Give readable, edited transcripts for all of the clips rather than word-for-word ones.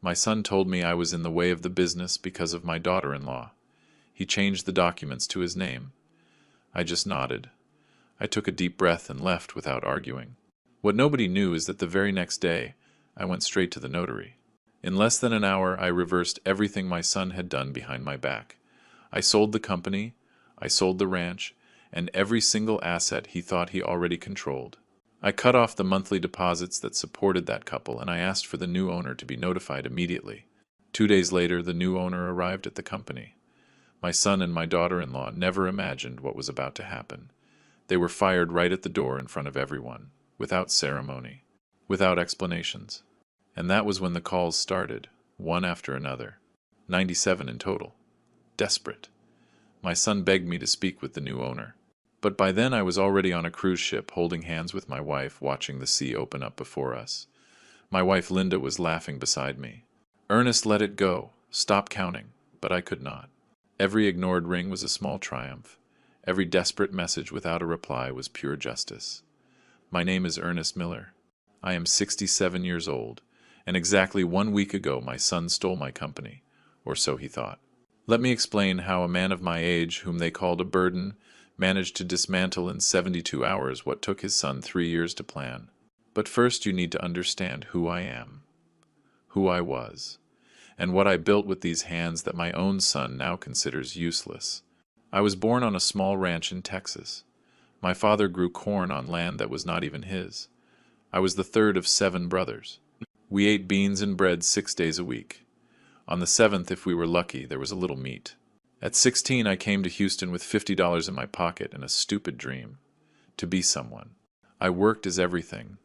My son told me I was in the way of the business because of my daughter-in-law. He changed the documents to his name. I just nodded. I took a deep breath and left without arguing. What nobody knew is that the very next day, I went straight to the notary. In less than an hour, I reversed everything my son had done behind my back. I sold the company, I sold the ranch, and every single asset he thought he already controlled. I cut off the monthly deposits that supported that couple, and I asked for the new owner to be notified immediately. 2 days later, the new owner arrived at the company. My son and my daughter-in-law never imagined what was about to happen. They were fired right at the door in front of everyone, without ceremony, without explanations. And that was when the calls started, one after another. 97 in total. Desperate. My son begged me to speak with the new owner. But by then I was already on a cruise ship, holding hands with my wife, watching the sea open up before us. My wife Linda was laughing beside me. Ernest, let it go. Stop counting. But I could not. Every ignored ring was a small triumph. Every desperate message without a reply was pure justice. My name is Ernest Miller. I am 67 years old, and exactly 1 week ago my son stole my company, or so he thought. Let me explain how a man of my age, whom they called a burden, managed to dismantle in 72 hours what took his son 3 years to plan. But first you need to understand who I am, who I was, and what I built with these hands that my own son now considers useless. I was born on a small ranch in Texas. My father grew corn on land that was not even his. I was the third of 7 brothers. We ate beans and bread 6 days a week. On the 7th, if we were lucky, there was a little meat. At 16, I came to Houston with $50 in my pocket and a stupid dream: to be someone. I worked as everything: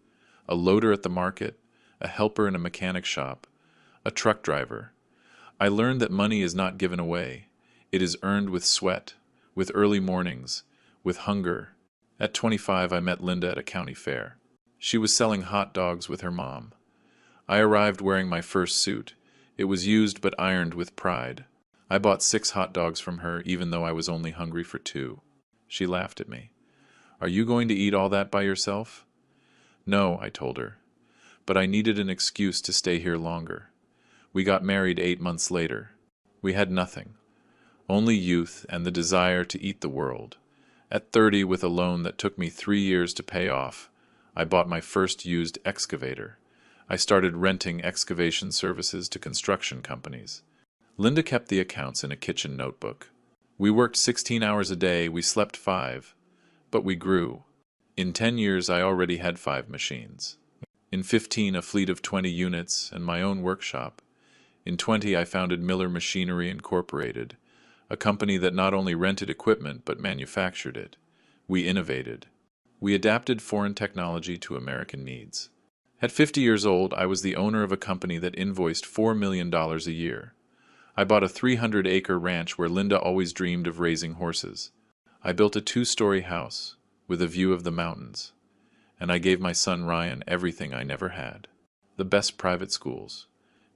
a loader at the market, a helper in a mechanic shop, a truck driver. I learned that money is not given away. It is earned with sweat, with early mornings, with hunger. At 25, I met Linda at a county fair. She was selling hot dogs with her mom. I arrived wearing my first suit. It was used but ironed with pride. I bought 6 hot dogs from her, even though I was only hungry for 2. She laughed at me. "Are you going to eat all that by yourself?" "No," I told her. But I needed an excuse to stay here longer. We got married 8 months later. We had nothing. Only youth and the desire to eat the world. At 30, with a loan that took me 3 years to pay off, I bought my first used excavator. I started renting excavation services to construction companies. Linda kept the accounts in a kitchen notebook. We worked 16 hours a day, we slept 5. But we grew. In 10 years I already had 5 machines. In 15, a fleet of 20 units and my own workshop. In 20, I founded Miller Machinery Incorporated, a company that not only rented equipment but manufactured it. We innovated. We adapted foreign technology to American needs. At 50 years old, I was the owner of a company that invoiced $4 million a year. I bought a 300-acre ranch where Linda always dreamed of raising horses. I built a 2-story house with a view of the mountains. And I gave my son Ryan everything I never had: the best private schools,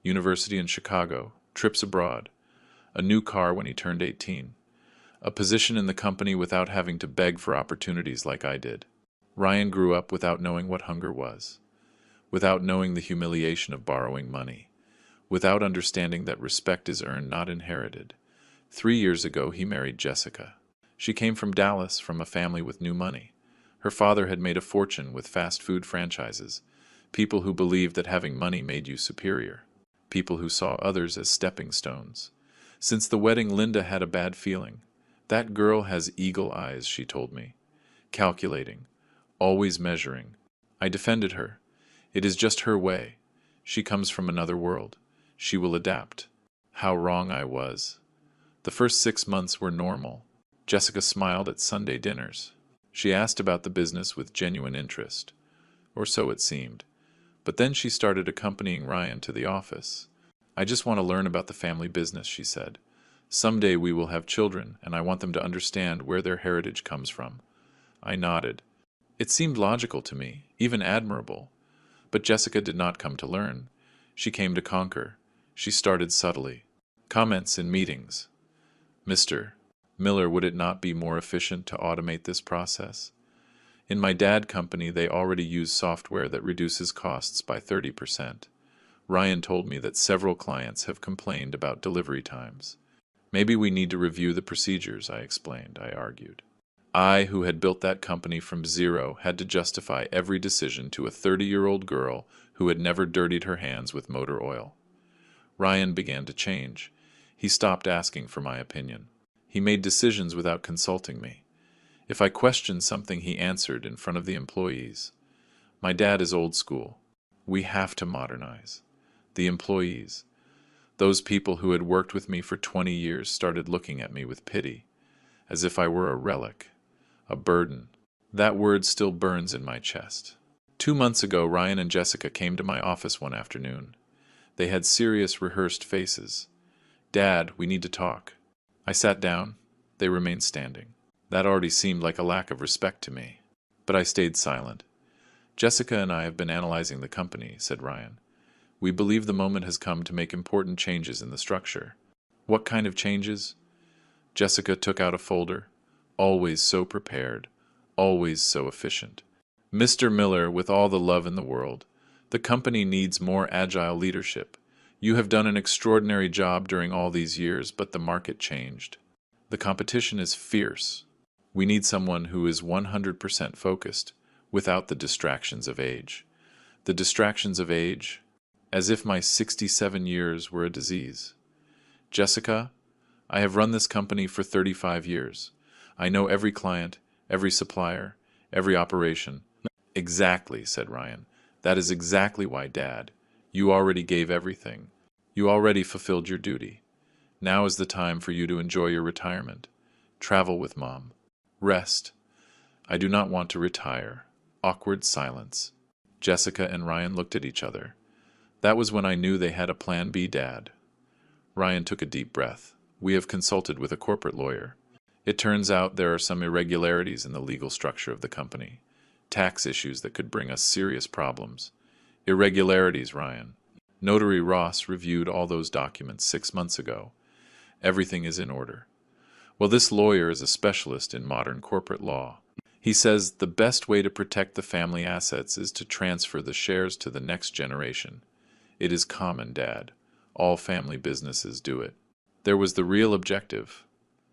university in Chicago, trips abroad, a new car when he turned 18, a position in the company without having to beg for opportunities like I did. Ryan grew up without knowing what hunger was, without knowing the humiliation of borrowing money, without understanding that respect is earned, not inherited. 3 years ago, he married Jessica. She came from Dallas, from a family with new money. Her father had made a fortune with fast food franchises, people who believed that having money made you superior, people who saw others as stepping stones. Since the wedding, Linda had a bad feeling. "That girl has eagle eyes," she told me. "Calculating, always measuring." I defended her. "It is just her way. She comes from another world. She will adapt." How wrong I was. The first 6 months were normal. Jessica smiled at Sunday dinners. She asked about the business with genuine interest, or so it seemed. But then she started accompanying Ryan to the office. "I just want to learn about the family business," she said. "Someday we will have children, and I want them to understand where their heritage comes from." I nodded. It seemed logical to me, even admirable. But Jessica did not come to learn. She came to conquer. She started subtly. Comments in meetings: "Mr. Miller, would it not be more efficient to automate this process? In my dad company, they already use software that reduces costs by 30%. Ryan told me that several clients have complained about delivery times. Maybe we need to review the procedures, I explained, I argued. I, who had built that company from zero, had to justify every decision to a 30-year-old girl who had never dirtied her hands with motor oil. Ryan began to change. He stopped asking for my opinion. He made decisions without consulting me. If I questioned something, he answered in front of the employees. My dad is old school. We have to modernize. The employees, those people who had worked with me for 20 years, started looking at me with pity, as if I were a relic, a burden. That word still burns in my chest. 2 months ago, Ryan and Jessica came to my office one afternoon. They had serious, rehearsed faces. "Dad, we need to talk." I sat down. They remained standing. That already seemed like a lack of respect to me. But I stayed silent. "Jessica and I have been analyzing the company," said Ryan. "We believe the moment has come to make important changes in the structure." "What kind of changes?" Jessica took out a folder. Always so prepared, always so efficient. "Mr. Miller, with all the love in the world, the company needs more agile leadership. You have done an extraordinary job during all these years, but the market changed. The competition is fierce. We need someone who is 100% focused, without the distractions of age." The distractions of age? As if my 67 years were a disease. "Jessica, I have run this company for 35 years. I know every client, every supplier, every operation." "Exactly," said Ryan. "That is exactly why, Dad. You already gave everything. You already fulfilled your duty. Now is the time for you to enjoy your retirement. Travel with Mom. Rest." "I do not want to retire." Awkward silence. Jessica and Ryan looked at each other. That was when I knew they had a plan B, Dad. Ryan took a deep breath. "We have consulted with a corporate lawyer. It turns out there are some irregularities in the legal structure of the company. Tax issues that could bring us serious problems." "Irregularities, Ryan. Notary Ross reviewed all those documents 6 months ago. Everything is in order. Well, this lawyer is a specialist in modern corporate law. He says the best way to protect the family assets is to transfer the shares to the next generation. It is common, Dad. All family businesses do it." There was the real objective.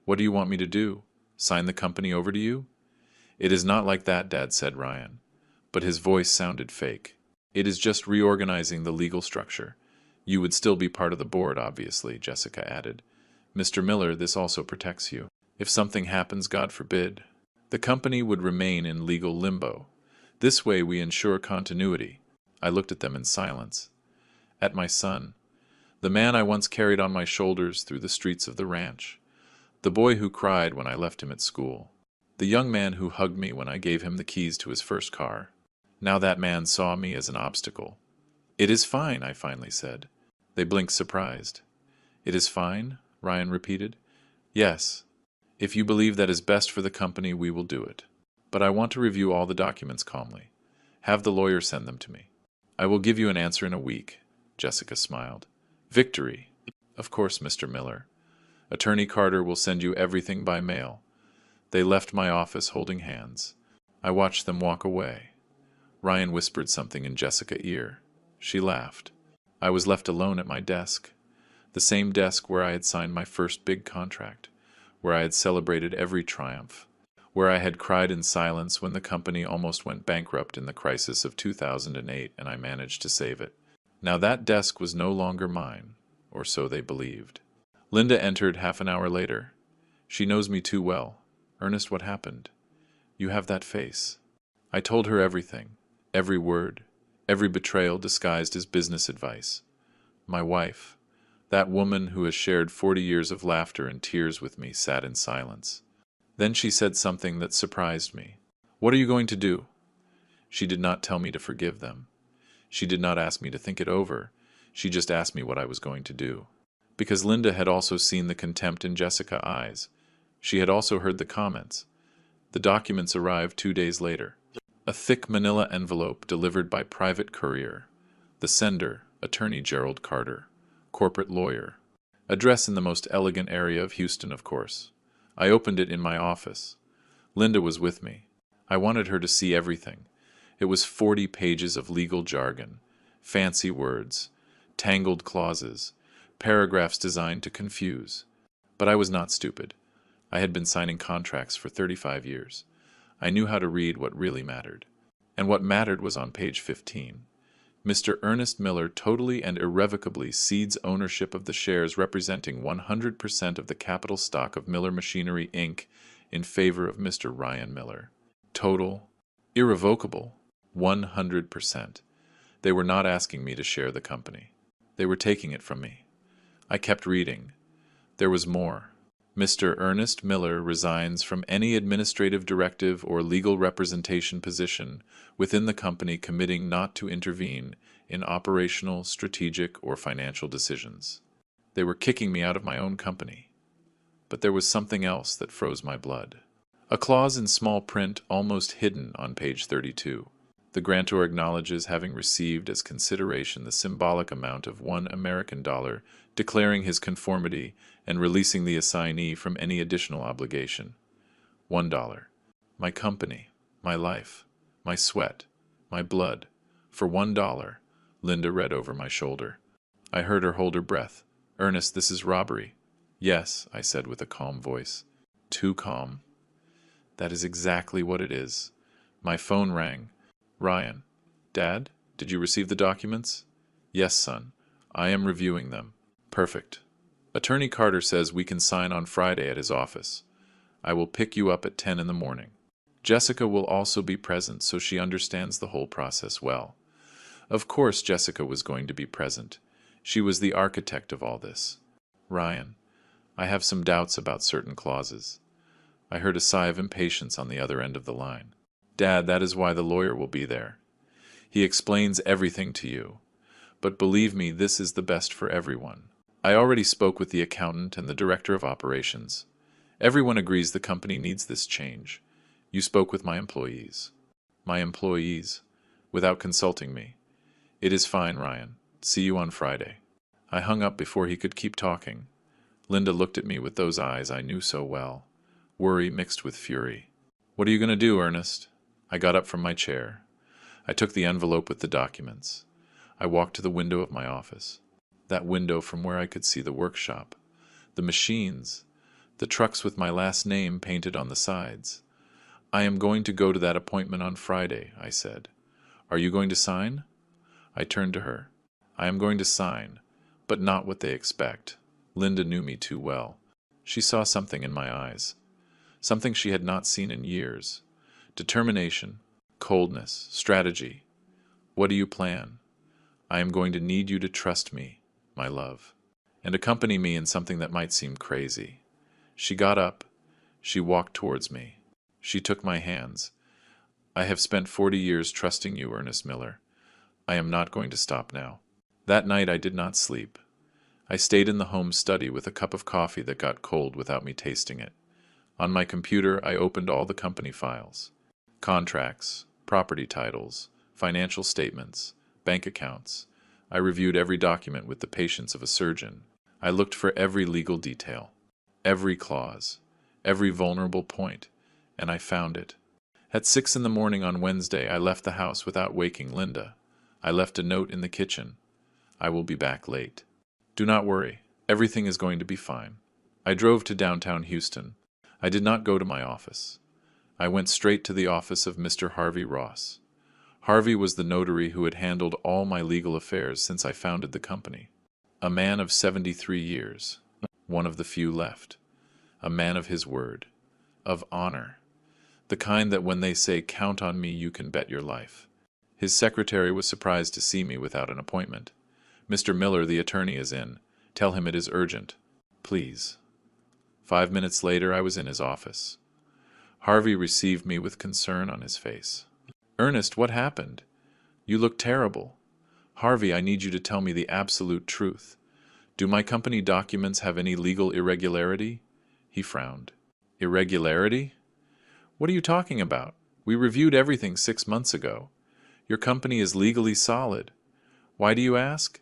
"What do you want me to do? Sign the company over to you?" "It is not like that, Dad," said Ryan. But his voice sounded fake. "It is just reorganizing the legal structure. You would still be part of the board, obviously," Jessica added. "Mr. Miller, this also protects you. If something happens, God forbid, the company would remain in legal limbo. This way we ensure continuity." I looked at them in silence. At my son, the man I once carried on my shoulders through the streets of the ranch, the boy who cried when I left him at school, the young man who hugged me when I gave him the keys to his first car. Now that man saw me as an obstacle. "It is fine," I finally said. They blinked surprised. "It is fine?" Ryan repeated. "Yes. If you believe that is best for the company, we will do it. But I want to review all the documents calmly. Have the lawyer send them to me. I will give you an answer in a week." Jessica smiled. "Victory." "Of course, Mr. Miller. Attorney Carter will send you everything by mail." They left my office holding hands. I watched them walk away. Ryan whispered something in Jessica's ear. She laughed. I was left alone at my desk. The same desk where I had signed my first big contract, where I had celebrated every triumph, where I had cried in silence when the company almost went bankrupt in the crisis of 2008 and I managed to save it. Now that desk was no longer mine, or so they believed. Linda entered half an hour later. She knows me too well. "Ernest, what happened?" "You have that face." I told her everything, every word, every betrayal disguised as business advice. My wife, that woman who has shared 40 years of laughter and tears with me, sat in silence. Then she said something that surprised me. "What are you going to do?" She did not tell me to forgive them. She did not ask me to think it over. She just asked me what I was going to do. Because Linda had also seen the contempt in Jessica's eyes. She had also heard the comments. The documents arrived 2 days later. A thick manila envelope delivered by private courier. The sender, Attorney Gerald Carter, corporate lawyer. Address in the most elegant area of Houston, of course. I opened it in my office. Linda was with me. I wanted her to see everything. It was 40 pages of legal jargon, fancy words, tangled clauses, paragraphs designed to confuse. But I was not stupid. I had been signing contracts for 35 years. I knew how to read what really mattered. And what mattered was on page 15. Mr. Ernest Miller totally and irrevocably cedes ownership of the shares representing 100% of the capital stock of Miller Machinery, Inc. in favor of Mr. Ryan Miller. Total, irrevocable, 100%. They were not asking me to share the company. They were taking it from me. I kept reading. There was more. Mr. Ernest Miller resigns from any administrative directive or legal representation position within the company, committing not to intervene in operational, strategic, or financial decisions. They were kicking me out of my own company. But there was something else that froze my blood. A clause in small print almost hidden on page 32. The grantor acknowledges having received as consideration the symbolic amount of $1 declaring his conformity and releasing the assignee from any additional obligation. $1. My company, my life, my sweat, my blood. For $1, Linda read over my shoulder. I heard her hold her breath. Ernest, this is robbery. Yes, I said with a calm voice. Too calm. That is exactly what it is. My phone rang. Ryan. Dad, did you receive the documents? Yes, son. I am reviewing them. Perfect. Attorney Carter says we can sign on Friday at his office. I will pick you up at 10 in the morning. Jessica will also be present, so she understands the whole process well. Of course Jessica was going to be present. She was the architect of all this. Ryan, I have some doubts about certain clauses. I heard a sigh of impatience on the other end of the line. Dad, that is why the lawyer will be there. He explains everything to you. But believe me, this is the best for everyone. I already spoke with the accountant and the director of operations. Everyone agrees the company needs this change. You spoke with my employees. My employees? Without consulting me. It is fine, Ryan. See you on Friday. I hung up before he could keep talking. Linda looked at me with those eyes I knew so well. Worry mixed with fury. What are you going to do, Ernest? I got up from my chair. I took the envelope with the documents. I walked to the window of my office. That window from where I could see the workshop, the machines, the trucks with my last name painted on the sides. I am going to go to that appointment on Friday, I said. Are you going to sign? I turned to her. I am going to sign, but not what they expect. Linda knew me too well. She saw something in my eyes, something she had not seen in years. Determination, coldness, strategy. What do you plan? I am going to need you to trust me, my love, and accompany me in something that might seem crazy. She got up. She walked towards me. She took my hands. I have spent 40 years trusting you, Ernest Miller. I am not going to stop now. That night I did not sleep. I stayed in the home study with a cup of coffee that got cold without me tasting it. On my computer, I opened all the company files. Contracts, property titles, financial statements, bank accounts. I reviewed every document with the patience of a surgeon. I looked for every legal detail, every clause, every vulnerable point, and I found it. At 6 in the morning on Wednesday, I left the house without waking Linda. I left a note in the kitchen. I will be back late. Do not worry. Everything is going to be fine. I drove to downtown Houston. I did not go to my office. I went straight to the office of Mr. Harvey Ross. Harvey was the notary who had handled all my legal affairs since I founded the company. A man of 73 years, one of the few left. A man of his word, of honor, the kind that when they say, count on me, you can bet your life. His secretary was surprised to see me without an appointment. Mr. Miller, the attorney, is in. Tell him it is urgent. Please. 5 minutes later, I was in his office. Harvey received me with concern on his face. Ernest, what happened? You look terrible. Harvey, I need you to tell me the absolute truth. Do my company documents have any legal irregularity? He frowned. Irregularity? What are you talking about? We reviewed everything 6 months ago. Your company is legally solid. Why do you ask?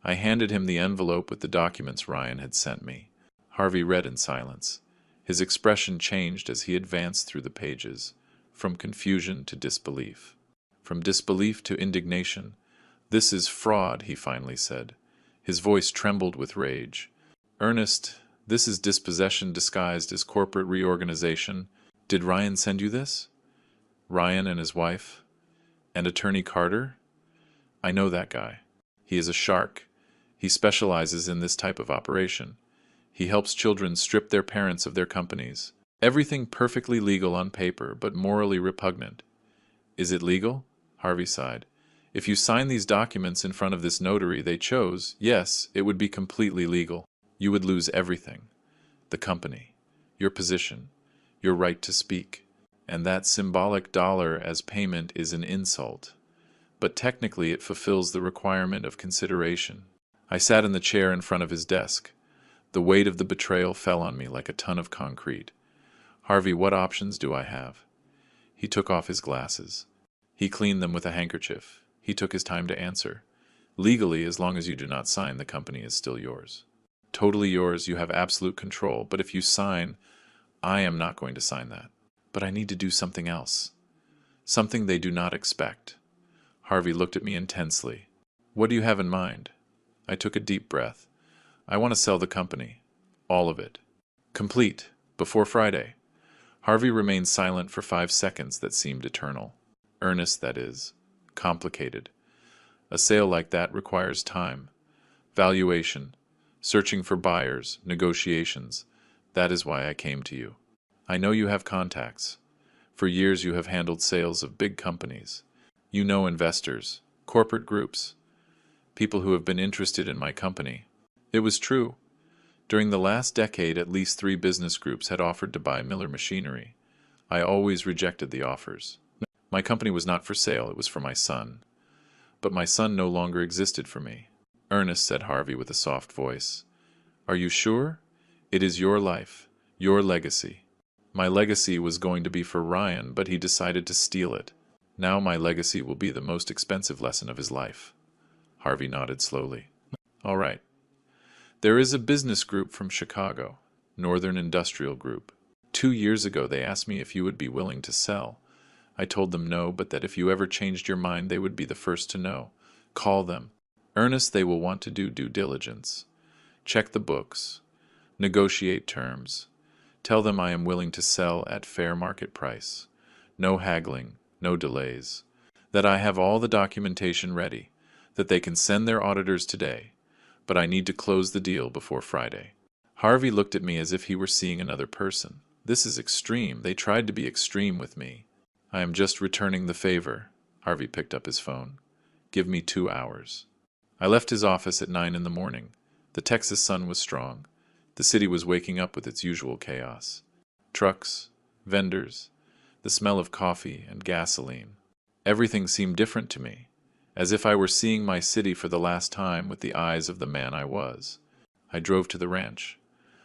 I handed him the envelope with the documents Ryan had sent me. Harvey read in silence. His expression changed as he advanced through the pages, from confusion to disbelief, from disbelief to indignation. This is fraud, he finally said. His voice trembled with rage. "Ernest, this is dispossession disguised as corporate reorganization. Did Ryan send you this? Ryan and his wife? And Attorney Carter? I know that guy. He is a shark. He specializes in this type of operation. He helps children strip their parents of their companies. Everything perfectly legal on paper, but morally repugnant." "Is it legal?" Harvey sighed. "If you sign these documents in front of this notary they chose, yes, it would be completely legal. You would lose everything. The company, your position, your right to speak. And that symbolic dollar as payment is an insult. But technically it fulfills the requirement of consideration." I sat in the chair in front of his desk. The weight of the betrayal fell on me like a ton of concrete. "Harvey, what options do I have?" He took off his glasses. He cleaned them with a handkerchief. He took his time to answer. "Legally, as long as you do not sign, the company is still yours. Totally yours, you have absolute control, but if you sign, I am not going to sign that. But I need to do something else. Something they do not expect." Harvey looked at me intensely. "What do you have in mind?" I took a deep breath. "I want to sell the company. All of it. Complete. Before Friday." Harvey remained silent for 5 seconds that seemed eternal. "Earnest, that is. Complicated. A sale like that requires time. Valuation. Searching for buyers. Negotiations. That is why I came to you. I know you have contacts. For years you have handled sales of big companies. You know investors, corporate groups, people who have been interested in my company." It was true. During the last decade, at least 3 business groups had offered to buy Miller Machinery. I always rejected the offers. My company was not for sale, it was for my son. But my son no longer existed for me. "Ernest," said Harvey with a soft voice, "are you sure? It is your life, your legacy. My legacy was going to be for Ryan, but he decided to steal it. Now my legacy will be the most expensive lesson of his life." Harvey nodded slowly. "All right. There is a business group from Chicago, Northern Industrial Group. 2 years ago they asked me if you would be willing to sell. I told them no, but that if you ever changed your mind they would be the first to know. Call them. Ernest, they will want to do due diligence. Check the books. Negotiate terms. Tell them I am willing to sell at fair market price. No haggling, no delays. That I have all the documentation ready, that they can send their auditors today, but I need to close the deal before Friday." Harvey looked at me as if he were seeing another person. "This is extreme. They tried to be extreme with me." "I am just returning the favor." Harvey picked up his phone. "Give me 2 hours." I left his office at 9 in the morning. The Texas sun was strong. The city was waking up with its usual chaos. Trucks, vendors, the smell of coffee and gasoline. Everything seemed different to me, as if I were seeing my city for the last time with the eyes of the man I was. I drove to the ranch.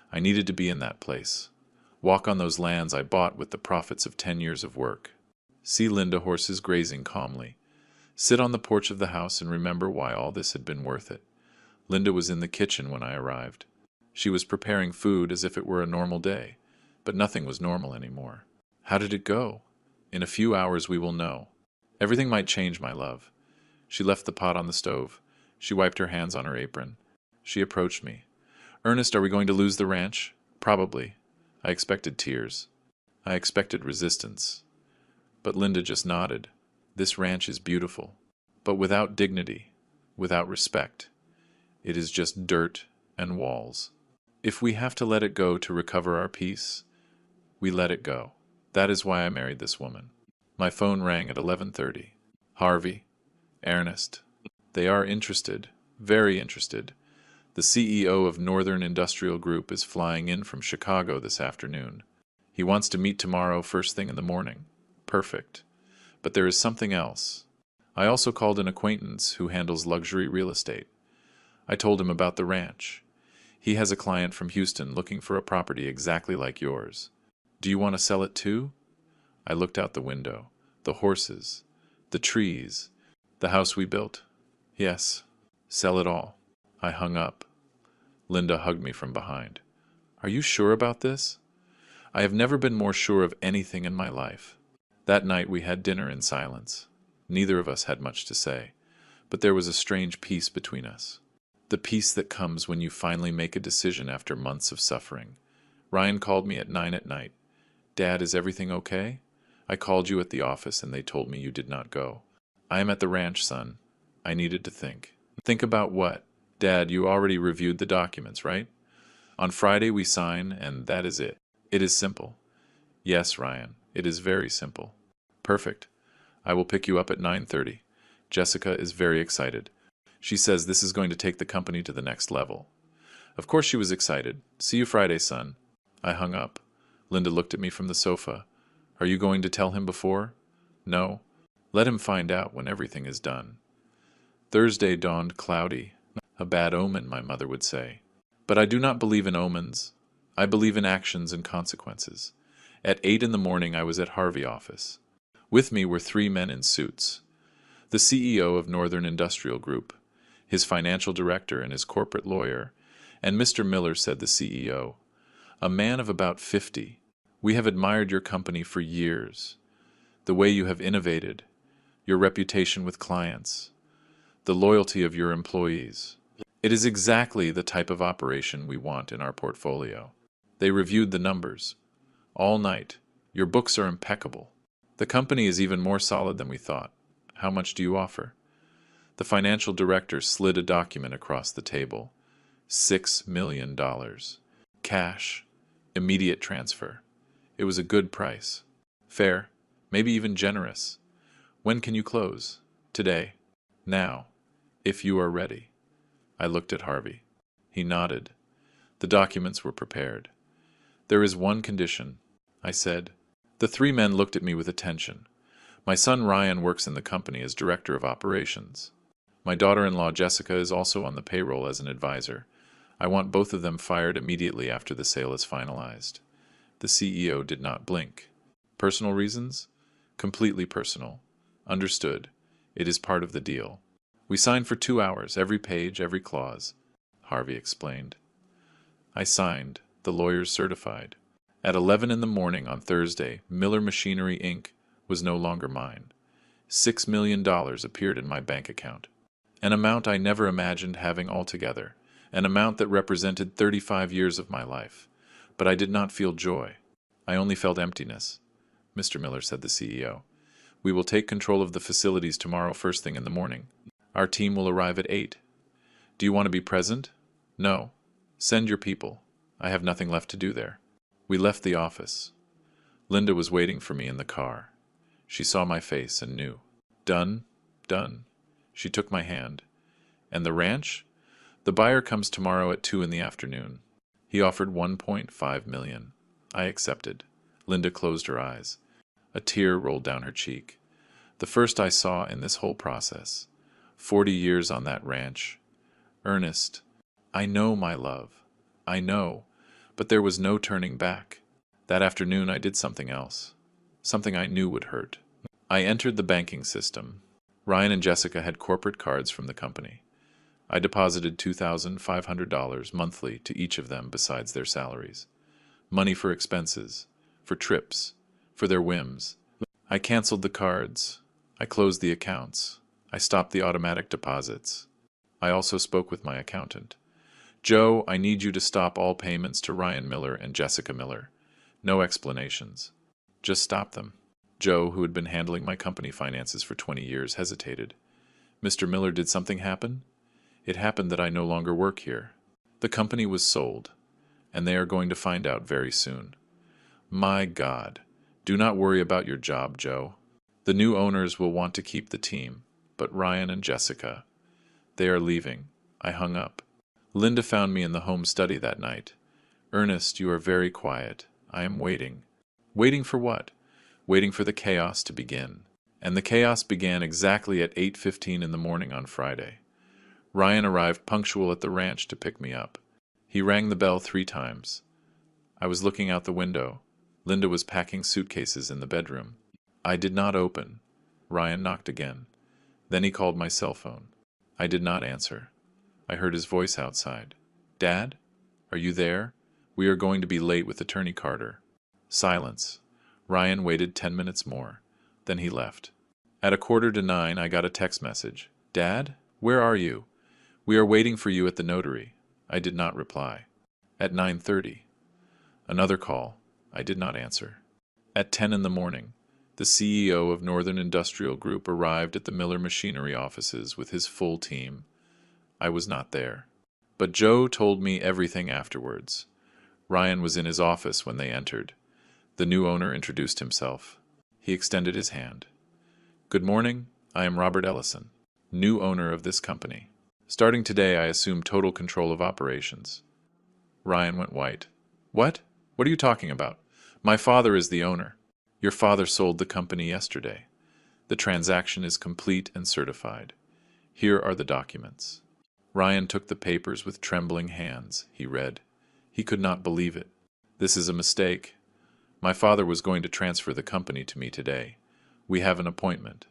I needed to be in that place. Walk on those lands I bought with the profits of 10 years of work. See Linda horses grazing calmly. Sit on the porch of the house and remember why all this had been worth it. Linda was in the kitchen when I arrived. She was preparing food as if it were a normal day, but nothing was normal anymore. How did it go? In a few hours we will know. Everything might change, my love. She left the pot on the stove. She wiped her hands on her apron. She approached me. "Ernest, are we going to lose the ranch?" "Probably." I expected tears. I expected resistance. But Linda just nodded. "This ranch is beautiful, but without dignity, without respect. It is just dirt and walls. If we have to let it go to recover our peace, we let it go. That is why I married this woman." My phone rang at 11:30. "Harvey, Ernest. They are interested, very interested. The CEO of Northern Industrial Group is flying in from Chicago this afternoon. He wants to meet tomorrow first thing in the morning. Perfect. But there is something else. I also called an acquaintance who handles luxury real estate. I told him about the ranch. He has a client from Houston looking for a property exactly like yours. Do you want to sell it too?" I looked out the window. The horses, the trees, the house we built. "Yes, sell it all." I hung up. Linda hugged me from behind. "Are you sure about this?" I have never been more sure of anything in my life. That night we had dinner in silence. Neither of us had much to say, but there was a strange peace between us. The peace that comes when you finally make a decision after months of suffering. Ryan called me at 9 at night. Dad, is everything okay? I called you at the office and they told me you did not go. I am at the ranch, son. I needed to think. Think about what? Dad, you already reviewed the documents, right? On Friday we sign, and that is it. It is simple. Yes, Ryan, it is very simple. Perfect. I will pick you up at 9:30. Jessica is very excited. She says this is going to take the company to the next level. Of course she was excited. See you Friday, son. I hung up. Linda looked at me from the sofa. Are you going to tell him before? No. Let him find out when everything is done. Thursday dawned cloudy. A bad omen, my mother would say. But I do not believe in omens. I believe in actions and consequences. At 8 in the morning I was at Harvey office. With me were 3 men in suits. The CEO of Northern Industrial Group, his financial director and his corporate lawyer, and Mr. Miller, said the CEO, a man of about 50. We have admired your company for years. The way you have innovated, your reputation with clients, the loyalty of your employees. It is exactly the type of operation we want in our portfolio. They reviewed the numbers. All night. Your books are impeccable. The company is even more solid than we thought. How much do you offer? The financial director slid a document across the table. $6 million. Cash. Immediate transfer. It was a good price. Fair. Maybe even generous. When can you close? Today. Now. If you are ready. I looked at Harvey. He nodded. The documents were prepared. There is one condition, I said. The 3 men looked at me with attention. My son Ryan works in the company as director of operations. My daughter-in-law Jessica is also on the payroll as an advisor. I want both of them fired immediately after the sale is finalized. The CEO did not blink. Personal reasons? Completely personal. Understood. It is part of the deal. We signed for 2 hours, every page, every clause, Harvey explained. I signed. The lawyers certified. At 11 in the morning on Thursday, Miller Machinery, Inc. was no longer mine. $6 million appeared in my bank account. An amount I never imagined having altogether. An amount that represented 35 years of my life. But I did not feel joy. I only felt emptiness. Mr. Miller, said the CEO. We will take control of the facilities tomorrow first thing in the morning. Our team will arrive at 8. Do you want to be present? No. Send your people. I have nothing left to do there. We left the office. Linda was waiting for me in the car. She saw my face and knew. Done? Done. She took my hand. And the ranch? The buyer comes tomorrow at 2 in the afternoon. He offered $1.5 million. I accepted. Linda closed her eyes. A tear rolled down her cheek. The first I saw in this whole process. 40 years on that ranch. Ernest, I know, my love. I know. But there was no turning back. That afternoon I did something else. Something I knew would hurt. I entered the banking system. Ryan and Jessica had corporate cards from the company. I deposited $2,500 monthly to each of them besides their salaries. Money for expenses, for trips, for their whims. I canceled the cards. I closed the accounts. I stopped the automatic deposits. I also spoke with my accountant. Joe, I need you to stop all payments to Ryan Miller and Jessica Miller. No explanations. Just stop them. Joe, who had been handling my company finances for 20 years, hesitated. Mr. Miller, did something happen? It happened that I no longer work here. The company was sold, and they are going to find out very soon. My God, do not worry about your job, Joe. The new owners will want to keep the team, but Ryan and Jessica, they are leaving. I hung up. Linda found me in the home study that night. Ernest, you are very quiet. I am waiting. Waiting for what? Waiting for the chaos to begin. And the chaos began exactly at 8:15 in the morning on Friday. Ryan arrived punctual at the ranch to pick me up. He rang the bell 3 times. I was looking out the window. Linda was packing suitcases in the bedroom. I did not open. Ryan knocked again. Then he called my cell phone. I did not answer. I heard his voice outside. Dad? Are you there? We are going to be late with Attorney Carter. Silence. Ryan waited 10 minutes more. Then he left. At 8:45 I got a text message. Dad? Where are you? We are waiting for you at the notary. I did not reply. At 9:30. Another call. I did not answer. At 10 in the morning, the CEO of Northern Industrial Group arrived at the Miller Machinery offices with his full team. I was not there. But Joe told me everything afterwards. Ryan was in his office when they entered. The new owner introduced himself. He extended his hand. Good morning, I am Robert Ellison, new owner of this company. Starting today, I assume total control of operations. Ryan went white. What? What are you talking about? My father is the owner. Your father sold the company yesterday. The transaction is complete and certified. Here are the documents. Ryan took the papers with trembling hands. He read. He could not believe it. This is a mistake. My father was going to transfer the company to me today. We have an appointment.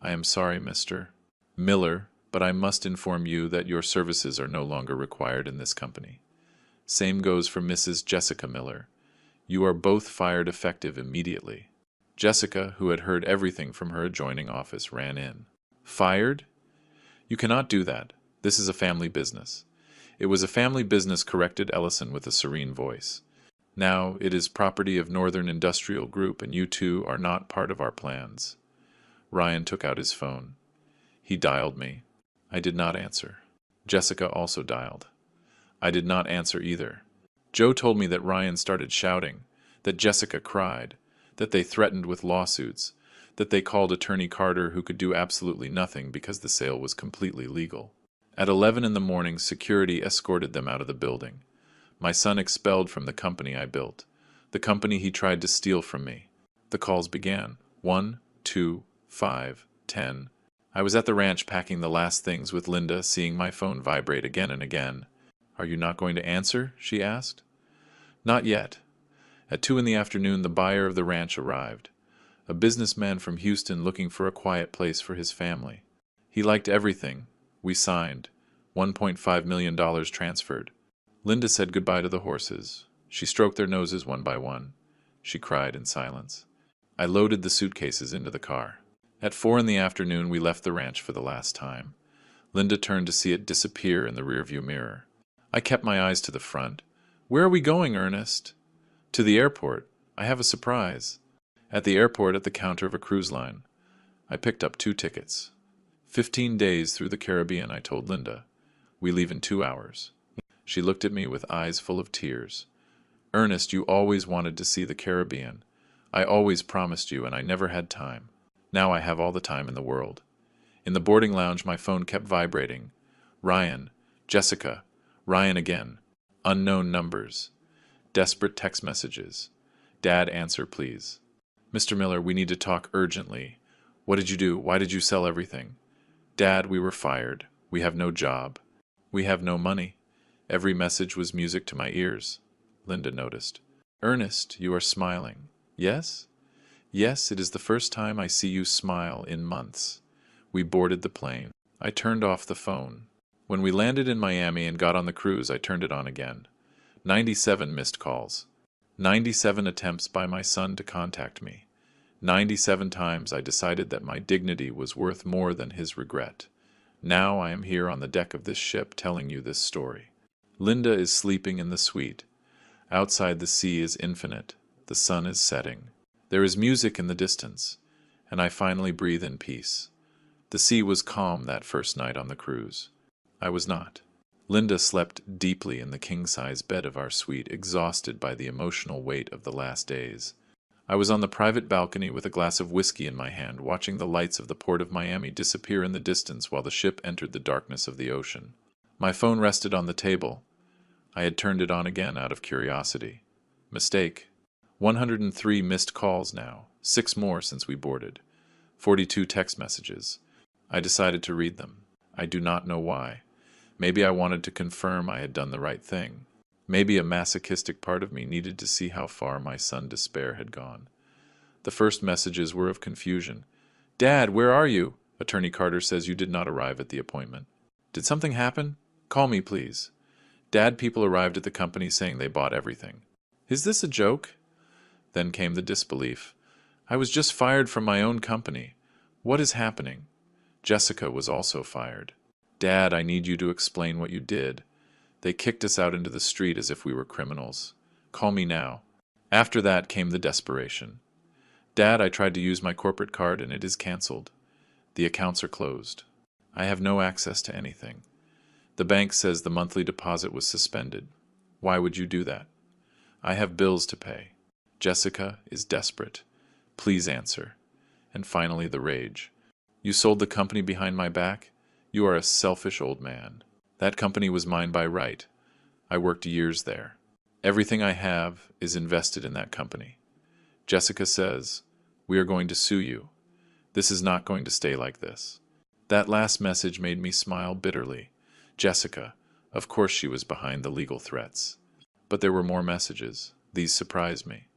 I am sorry, Mr. Miller, but I must inform you that your services are no longer required in this company. Same goes for Mrs. Jessica Miller. You are both fired effective immediately. Jessica, who had heard everything from her adjoining office, ran in. Fired? You cannot do that. This is a family business. It was a family business, corrected Ellison with a serene voice. Now it is property of Northern Industrial Group, and you two are not part of our plans. Ryan took out his phone. He dialed me. I did not answer. Jessica also dialed. I did not answer either. Joe told me that Ryan started shouting, that Jessica cried, that they threatened with lawsuits, that they called Attorney Carter, who could do absolutely nothing because the sale was completely legal. At 11 in the morning, security escorted them out of the building. My son expelled from the company I built, the company he tried to steal from me. The calls began. 1, 2, 5, 10. I was at the ranch packing the last things with Linda, seeing my phone vibrate again and again. Are you not going to answer? She asked. Not yet. At 2 in the afternoon, the buyer of the ranch arrived, a businessman from Houston looking for a quiet place for his family. He liked everything. We signed. $1.5 million transferred. Linda said goodbye to the horses. She stroked their noses one by one. She cried in silence. I loaded the suitcases into the car. At 4 in the afternoon, we left the ranch for the last time. Linda turned to see it disappear in the rearview mirror. I kept my eyes to the front. Where are we going, Ernest? To the airport. I have a surprise. At the airport, at the counter of a cruise line. I picked up 2 tickets. 15 days through the Caribbean, I told Linda. We leave in 2 hours. She looked at me with eyes full of tears. Ernest, you always wanted to see the Caribbean. I always promised you, and I never had time. Now I have all the time in the world. In the boarding lounge, my phone kept vibrating. Ryan, Jessica, Ryan again. Unknown numbers. Desperate text messages. Dad, answer, please. Mr. Miller, we need to talk urgently. What did you do? Why did you sell everything? Dad, we were fired. We have no job. We have no money. Every message was music to my ears. Linda noticed. Ernest, you are smiling. Yes? Yes, it is the first time I see you smile in months. We boarded the plane. I turned off the phone. When we landed in Miami and got on the cruise, I turned it on again. 97 missed calls. 97 attempts by my son to contact me. 97 times I decided that my dignity was worth more than his regret. Now I am here on the deck of this ship telling you this story. Linda is sleeping in the suite. Outside, the sea is infinite. The sun is setting. There is music in the distance, and I finally breathe in peace. The sea was calm that first night on the cruise. I was not. Linda slept deeply in the king-size bed of our suite, exhausted by the emotional weight of the last days. I was on the private balcony with a glass of whiskey in my hand, watching the lights of the port of Miami disappear in the distance while the ship entered the darkness of the ocean. My phone rested on the table. I had turned it on again out of curiosity. Mistake. 103 missed calls now, 6 more since we boarded. 42 text messages. I decided to read them. I do not know why. Maybe I wanted to confirm I had done the right thing. Maybe a masochistic part of me needed to see how far my son's despair had gone. The first messages were of confusion. Dad, where are you? Attorney Carter says you did not arrive at the appointment. Did something happen? Call me, please. Dad, people arrived at the company saying they bought everything. Is this a joke? Then came the disbelief. I was just fired from my own company. What is happening? Jessica was also fired. Dad, I need you to explain what you did. They kicked us out into the street as if we were criminals. Call me now. After that came the desperation. Dad, I tried to use my corporate card and it is canceled. The accounts are closed. I have no access to anything. The bank says the monthly deposit was suspended. Why would you do that? I have bills to pay. Jessica is desperate. Please answer. And finally the rage. You sold the company behind my back? You are a selfish old man. That company was mine by right. I worked years there. Everything I have is invested in that company. Jessica says, we are going to sue you. This is not going to stay like this. That last message made me smile bitterly. Jessica, of course she was behind the legal threats. But there were more messages. These surprised me.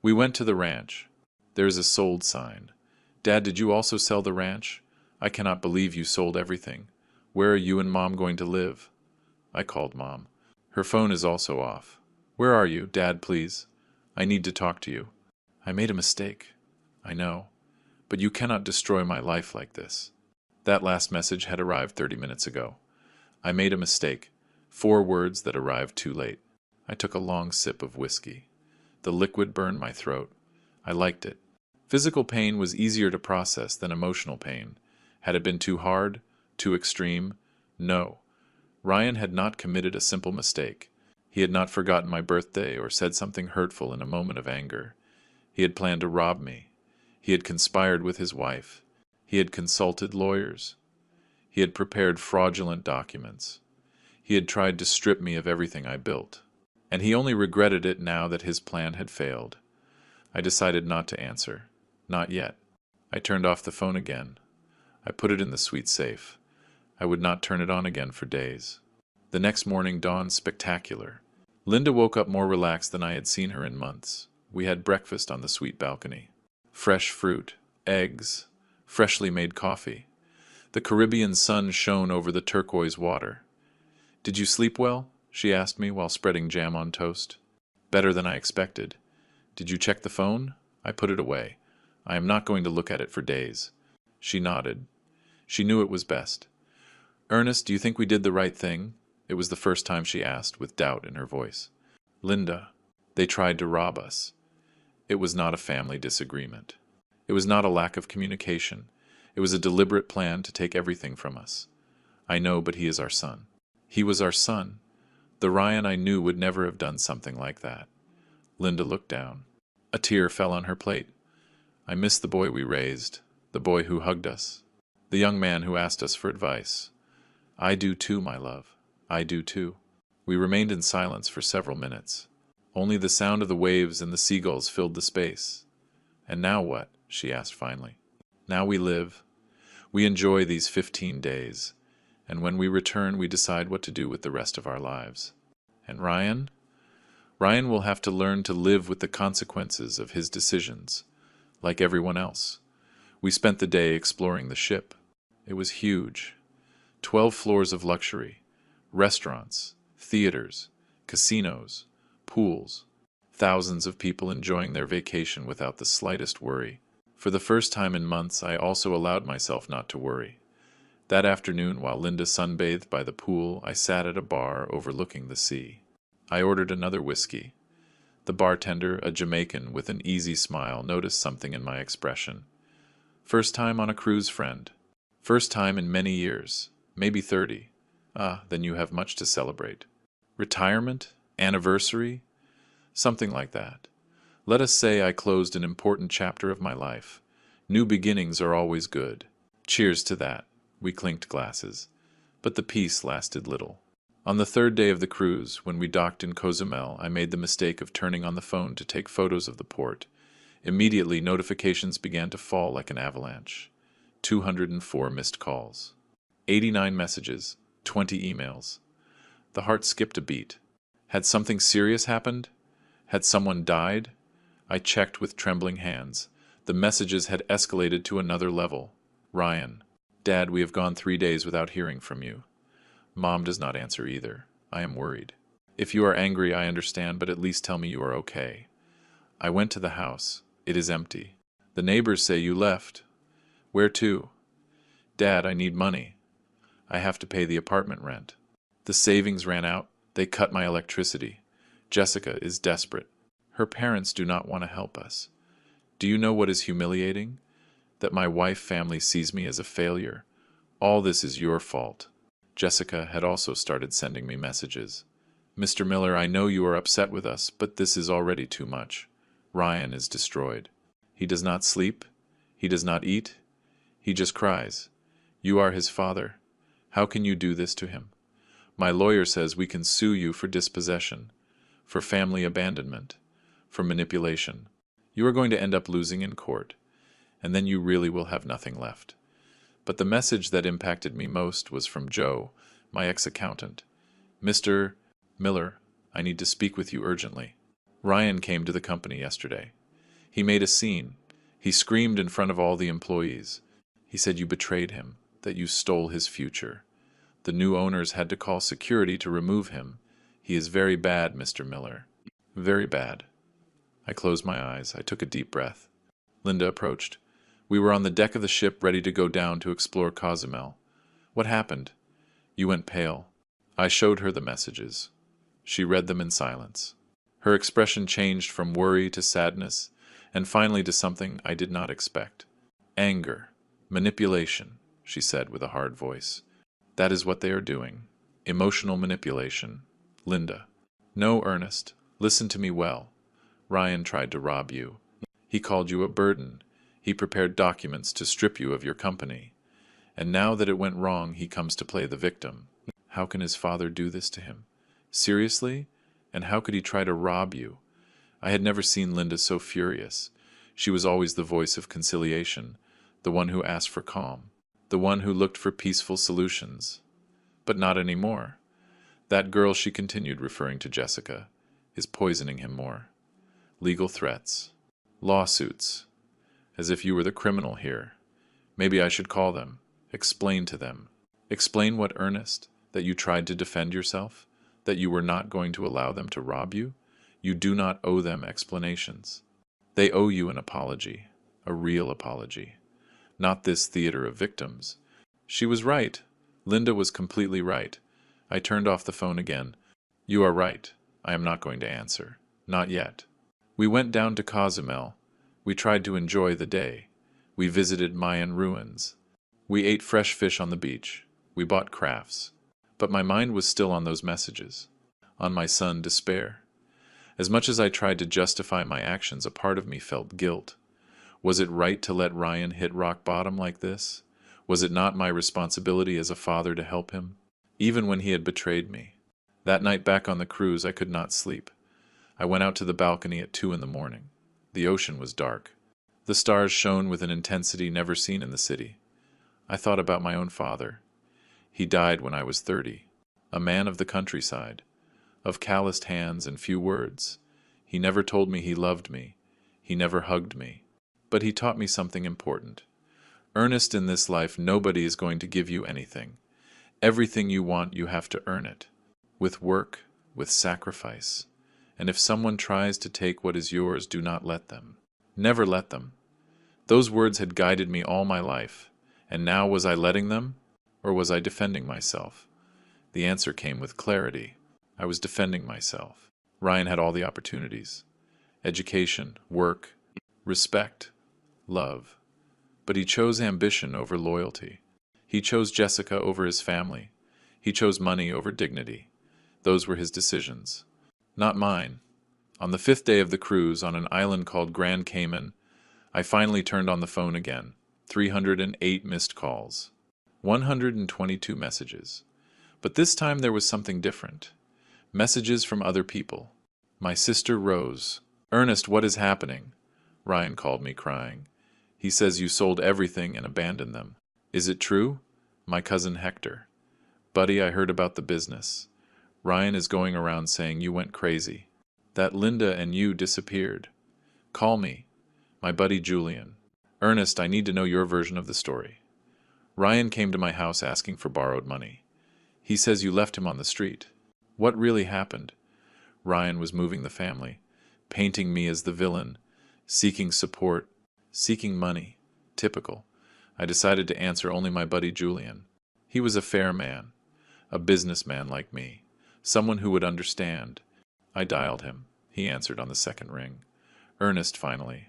We went to the ranch. There is a sold sign. Dad, did you also sell the ranch? I cannot believe you sold everything. Where are you and Mom going to live? I called Mom. Her phone is also off. Where are you? Dad, please. I need to talk to you. I made a mistake. I know. But you cannot destroy my life like this. That last message had arrived 30 minutes ago. I made a mistake. 4 words that arrived too late. I took a long sip of whiskey. The liquid burned my throat. I liked it. Physical pain was easier to process than emotional pain. Had it been too hard? Too extreme? No. Ryan had not committed a simple mistake. He had not forgotten my birthday or said something hurtful in a moment of anger. He had planned to rob me. He had conspired with his wife. He had consulted lawyers. He had prepared fraudulent documents. He had tried to strip me of everything I built. And he only regretted it now that his plan had failed. I decided not to answer. Not yet. I turned off the phone again. I put it in the sweet safe. I would not turn it on again for days. The next morning dawned spectacular. Linda woke up more relaxed than I had seen her in months. We had breakfast on the sweet balcony. Fresh fruit, eggs, freshly made coffee. The Caribbean sun shone over the turquoise water. Did you sleep well? She asked me while spreading jam on toast. Better than I expected. Did you check the phone? I put it away. I am not going to look at it for days. She nodded. She knew it was best. Ernest, do you think we did the right thing? It was the first time she asked, with doubt in her voice. Linda, they tried to rob us. It was not a family disagreement. It was not a lack of communication. It was a deliberate plan to take everything from us. I know, but he is our son. He was our son. The Ryan I knew would never have done something like that. Linda looked down. A tear fell on her plate. I miss the boy we raised, the boy who hugged us, the young man who asked us for advice. I do too, my love. I do too. We remained in silence for several minutes. Only the sound of the waves and the seagulls filled the space. And now what? She asked finally. Now we live. We enjoy these 15 days. And when we return, we decide what to do with the rest of our lives. And Ryan? Ryan will have to learn to live with the consequences of his decisions, like everyone else. We spent the day exploring the ship. It was huge. 12 floors of luxury, restaurants, theaters, casinos, pools, thousands of people enjoying their vacation without the slightest worry. For the first time in months, I also allowed myself not to worry. That afternoon, while Linda sunbathed by the pool, I sat at a bar overlooking the sea. I ordered another whiskey. The bartender, a Jamaican with an easy smile, noticed something in my expression. First time on a cruise, friend. First time in many years. Maybe 30. Ah, then you have much to celebrate. Retirement? Anniversary? Something like that. Let us say I closed an important chapter of my life. New beginnings are always good. Cheers to that. We clinked glasses. But the peace lasted little. On the 3rd day of the cruise, when we docked in Cozumel, I made the mistake of turning on the phone to take photos of the port. Immediately, notifications began to fall like an avalanche. 204 missed calls. 89 messages. 20 emails. The heart skipped a beat. Had something serious happened? Had someone died? I checked with trembling hands. The messages had escalated to another level. Ryan. Dad, we have gone 3 days without hearing from you. Mom does not answer either. I am worried. If you are angry, I understand, but at least tell me you are okay. I went to the house. It is empty. The neighbors say you left. Where to? Dad, I need money. I have to pay the apartment rent. The savings ran out. They cut my electricity. Jessica is desperate. Her parents do not want to help us. Do you know what is humiliating? That my wife family sees me as a failure. All this is your fault. Jessica had also started sending me messages. Mr. Miller, I know you are upset with us, but this is already too much. Ryan is destroyed. He does not sleep. He does not eat. He just cries. You are his father. How can you do this to him? My lawyer says we can sue you for dispossession, for family abandonment, for manipulation. You are going to end up losing in court, and then you really will have nothing left. But the message that impacted me most was from Joe, my ex-accountant. Mr. Miller, I need to speak with you urgently. Ryan came to the company yesterday. He made a scene. He screamed in front of all the employees. He said you betrayed him, that you stole his future. The new owners had to call security to remove him. He is very bad, Mr. Miller. Very bad. I closed my eyes. I took a deep breath. Linda approached. We were on the deck of the ship ready to go down to explore Cozumel. What happened? You went pale. I showed her the messages. She read them in silence. Her expression changed from worry to sadness, and finally to something I did not expect. Anger. Manipulation, she said with a hard voice. That is what they are doing. Emotional manipulation. Linda. No, Ernest. Listen to me well. Ryan tried to rob you. He called you a burden. He prepared documents to strip you of your company. And now that it went wrong, he comes to play the victim. How can his father do this to him? Seriously? And how could he try to rob you? I had never seen Linda so furious. She was always the voice of conciliation, the one who asked for calm, the one who looked for peaceful solutions. But not anymore. That girl, she continued, referring to Jessica, is poisoning him more. Legal threats. Lawsuits. As if you were the criminal here. Maybe I should call them. Explain to them. Explain what, Ernest? That you tried to defend yourself? That you were not going to allow them to rob you? You do not owe them explanations. They owe you an apology. A real apology. Not this theater of victims. She was right. Linda was completely right. I turned off the phone again. You are right. I am not going to answer. Not yet. We went down to Cozumel. We tried to enjoy the day. We visited Mayan ruins. We ate fresh fish on the beach. We bought crafts. But my mind was still on those messages. On my son, despair. As much as I tried to justify my actions, a part of me felt guilt. Was it right to let Ryan hit rock bottom like this? Was it not my responsibility as a father to help him? Even when he had betrayed me. That night back on the cruise, I could not sleep. I went out to the balcony at 2 a.m. The ocean was dark. The stars shone with an intensity never seen in the city. I thought about my own father. He died when I was 30, a man of the countryside, of calloused hands and few words. He never told me he loved me. He never hugged me. But he taught me something important. Ernest, in this life, nobody is going to give you anything. Everything you want, you have to earn it. With work, with sacrifice. And if someone tries to take what is yours, do not let them. Never let them. Those words had guided me all my life. And now was I letting them? Or was I defending myself? The answer came with clarity. I was defending myself. Ryan had all the opportunities. Education, work, respect, love. But he chose ambition over loyalty. He chose Jessica over his family. He chose money over dignity. Those were his decisions. Not mine. On the 5th day of the cruise, on an island called Grand Cayman, I finally turned on the phone again. 308 missed calls. 122 messages. But this time there was something different. Messages from other people. My sister Rose. Ernest, what is happening? Ryan called me crying. He says you sold everything and abandoned them. Is it true? My cousin Hector. Buddy, I heard about the business. Ryan is going around saying you went crazy. That Linda and you disappeared. Call me. My buddy Julian. Ernest, I need to know your version of the story. Ryan came to my house asking for borrowed money. He says you left him on the street. What really happened? Ryan was moving the family, painting me as the villain, seeking support, seeking money. Typical. I decided to answer only my buddy Julian. He was a fair man, a businessman like me, someone who would understand. I dialed him. He answered on the second ring. Ernest, finally.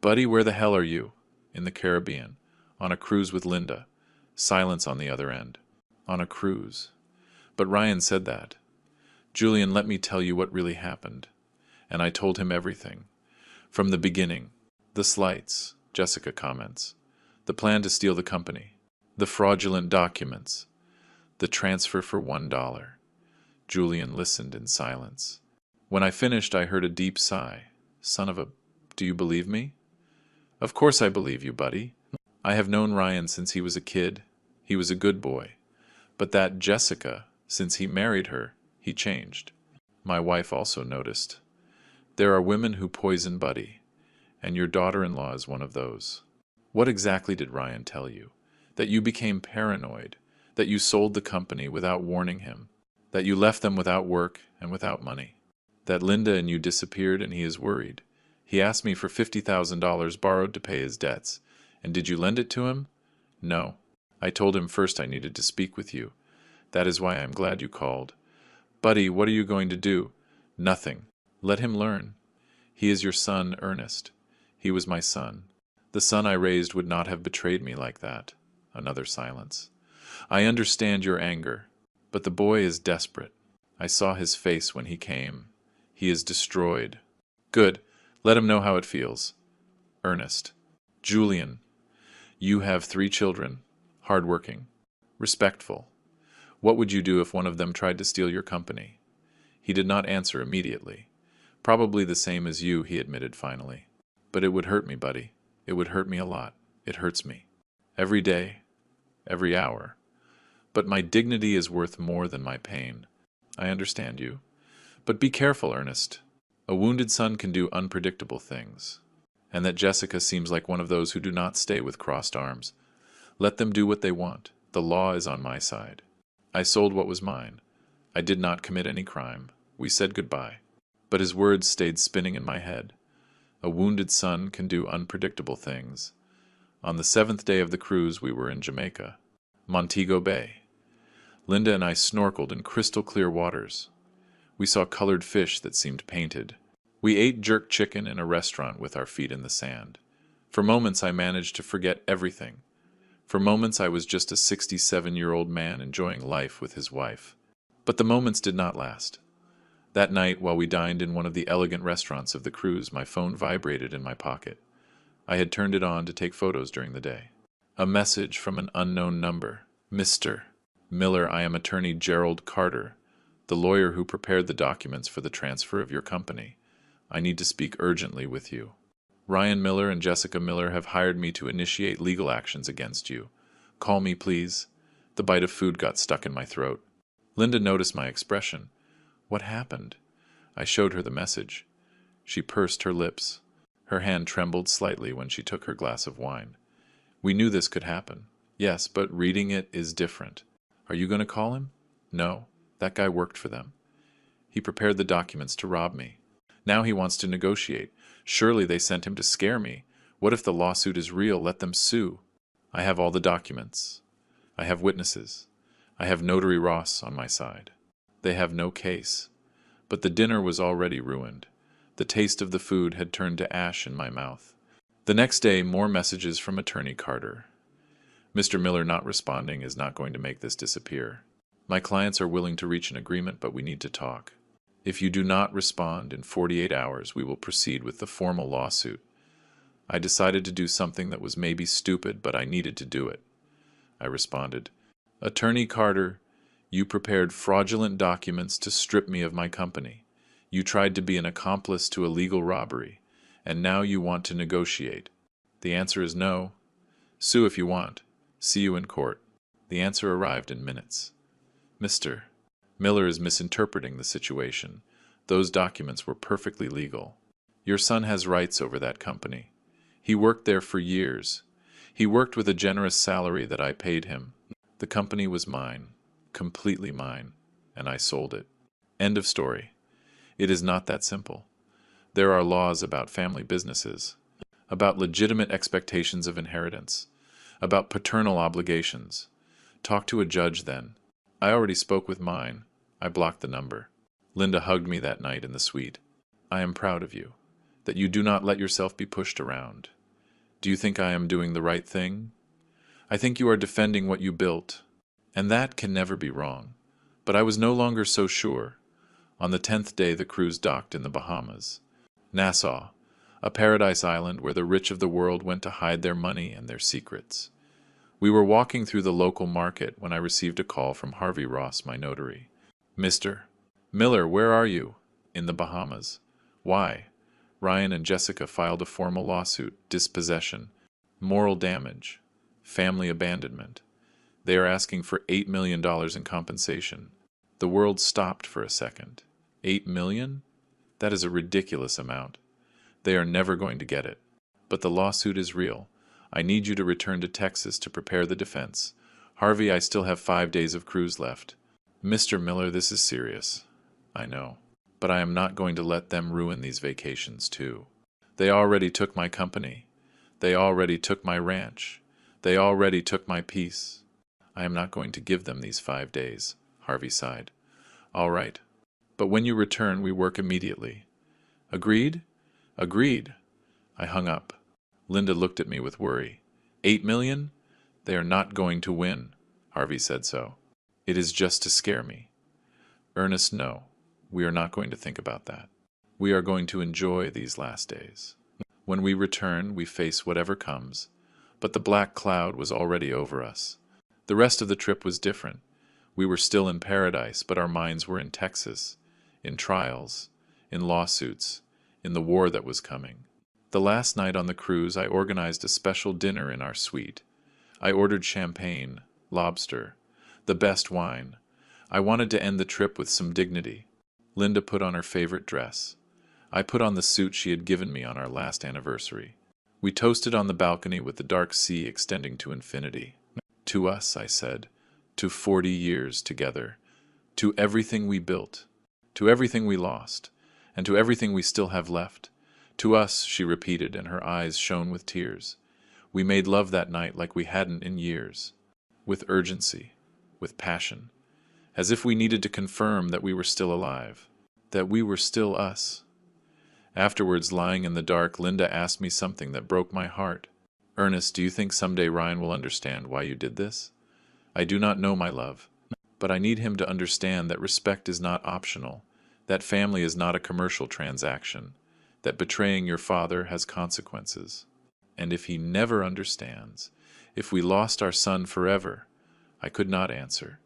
Buddy, where the hell are you? In the Caribbean. On a cruise with Linda. Silence on the other end. On a cruise. But Ryan said that. Julian, let me tell you what really happened. And I told him everything. From the beginning. The slights, Jessica comments. The plan to steal the company. The fraudulent documents. The transfer for $1. Julian listened in silence. When I finished, I heard a deep sigh. Son of a... Do you believe me? Of course I believe you, buddy. I have known Ryan since he was a kid. He was a good boy. But that Jessica, since he married her, he changed. My wife also noticed. There are women who poison Buddy, and your daughter-in-law is one of those. What exactly did Ryan tell you? That you became paranoid, that you sold the company without warning him, that you left them without work and without money, that Linda and you disappeared and he is worried. He asked me for $50,000 borrowed to pay his debts. And did you lend it to him? No. I told him first I needed to speak with you. That is why I am glad you called. Buddy, what are you going to do? Nothing. Let him learn. He is your son, Ernest. He was my son. The son I raised would not have betrayed me like that. Another silence. I understand your anger, but the boy is desperate. I saw his face when he came. He is destroyed. Good. Let him know how it feels. Ernest. Julian. You have 3 children, hardworking, respectful. What would you do if one of them tried to steal your company? He did not answer immediately. Probably the same as you, he admitted finally. But it would hurt me, buddy. It would hurt me a lot. It hurts me. Every day, every hour. But my dignity is worth more than my pain. I understand you. But be careful, Ernest. A wounded son can do unpredictable things. And that Jessica seems like one of those who do not stay with crossed arms. Let them do what they want. The law is on my side. I sold what was mine. I did not commit any crime. We said goodbye. But his words stayed spinning in my head. A wounded son can do unpredictable things. On the 7th day of the cruise, we were in Jamaica, Montego Bay. Linda and I snorkeled in crystal clear waters. We saw colored fish that seemed painted. We ate jerk chicken in a restaurant with our feet in the sand. For moments I managed to forget everything. For moments I was just a 67-year-old man enjoying life with his wife. But the moments did not last. That night, while we dined in one of the elegant restaurants of the cruise, my phone vibrated in my pocket. I had turned it on to take photos during the day. A message from an unknown number. Mr. Miller, I am attorney Gerald Carter, the lawyer who prepared the documents for the transfer of your company. I need to speak urgently with you. Ryan Miller and Jessica Miller have hired me to initiate legal actions against you. Call me, please. The bite of food got stuck in my throat. Linda noticed my expression. What happened? I showed her the message. She pursed her lips. Her hand trembled slightly when she took her glass of wine. We knew this could happen. Yes, but reading it is different. Are you going to call him? No, that guy worked for them. He prepared the documents to rob me. Now he wants to negotiate. Surely they sent him to scare me. What if the lawsuit is real? Let them sue. I have all the documents. I have witnesses. I have Notary Ross on my side. They have no case. But the dinner was already ruined. The taste of the food had turned to ash in my mouth. The next day, more messages from Attorney Carter. Mr. Miller not responding is not going to make this disappear. My clients are willing to reach an agreement, but we need to talk. If you do not respond in 48 hours, we will proceed with the formal lawsuit. I decided to do something that was maybe stupid, but I needed to do it. I responded, Attorney Carter, you prepared fraudulent documents to strip me of my company. You tried to be an accomplice to a legal robbery, and now you want to negotiate. The answer is no. Sue if you want. See you in court. The answer arrived in minutes. Mr. Miller is misinterpreting the situation. Those documents were perfectly legal. Your son has rights over that company. He worked there for years. He worked with a generous salary that I paid him. The company was mine, completely mine, and I sold it. End of story. It is not that simple. There are laws about family businesses, about legitimate expectations of inheritance, about paternal obligations. Talk to a judge then. I already spoke with mine. I blocked the number. Linda hugged me that night in the suite. I am proud of you, that you do not let yourself be pushed around. Do you think I am doing the right thing? I think you are defending what you built, and that can never be wrong. But I was no longer so sure. On the 10th day the cruise docked in the Bahamas. Nassau, a paradise island where the rich of the world went to hide their money and their secrets. We were walking through the local market when I received a call from Harvey Ross, my notary. Mr. Miller, where are you? In the Bahamas. Why? Ryan and Jessica filed a formal lawsuit, dispossession, moral damage, family abandonment. They are asking for $8 million in compensation. The world stopped for a second. $8 million? That is a ridiculous amount. They are never going to get it. But the lawsuit is real. I need you to return to Texas to prepare the defense. Harvey, I still have 5 days of cruise left. Mr. Miller, this is serious. I know. But I am not going to let them ruin these vacations, too. They already took my company. They already took my ranch. They already took my peace. I am not going to give them these 5 days, Harvey sighed. All right. But when you return, we work immediately. Agreed? Agreed. I hung up. Linda looked at me with worry. 8 million? They are not going to win. Harvey said so. It is just to scare me. Ernest, no. We are not going to think about that. We are going to enjoy these last days. When we return, we face whatever comes. But the black cloud was already over us. The rest of the trip was different. We were still in paradise, but our minds were in Texas, in trials, in lawsuits, in the war that was coming. The last night on the cruise, I organized a special dinner in our suite. I ordered champagne, lobster, the best wine. I wanted to end the trip with some dignity. Linda put on her favorite dress. I put on the suit she had given me on our last anniversary. We toasted on the balcony with the dark sea extending to infinity. To us, I said, to 40 years together, to everything we built, to everything we lost, and to everything we still have left. To us, she repeated, and her eyes shone with tears. We made love that night like we hadn't in years, with urgency, with passion, as if we needed to confirm that we were still alive, that we were still us. Afterwards, lying in the dark, Linda asked me something that broke my heart. Ernest, do you think someday Ryan will understand why you did this? I do not know, my love, but I need him to understand that respect is not optional, that family is not a commercial transaction, that betraying your father has consequences. And if he never understands, if we lost our son forever, I could not answer,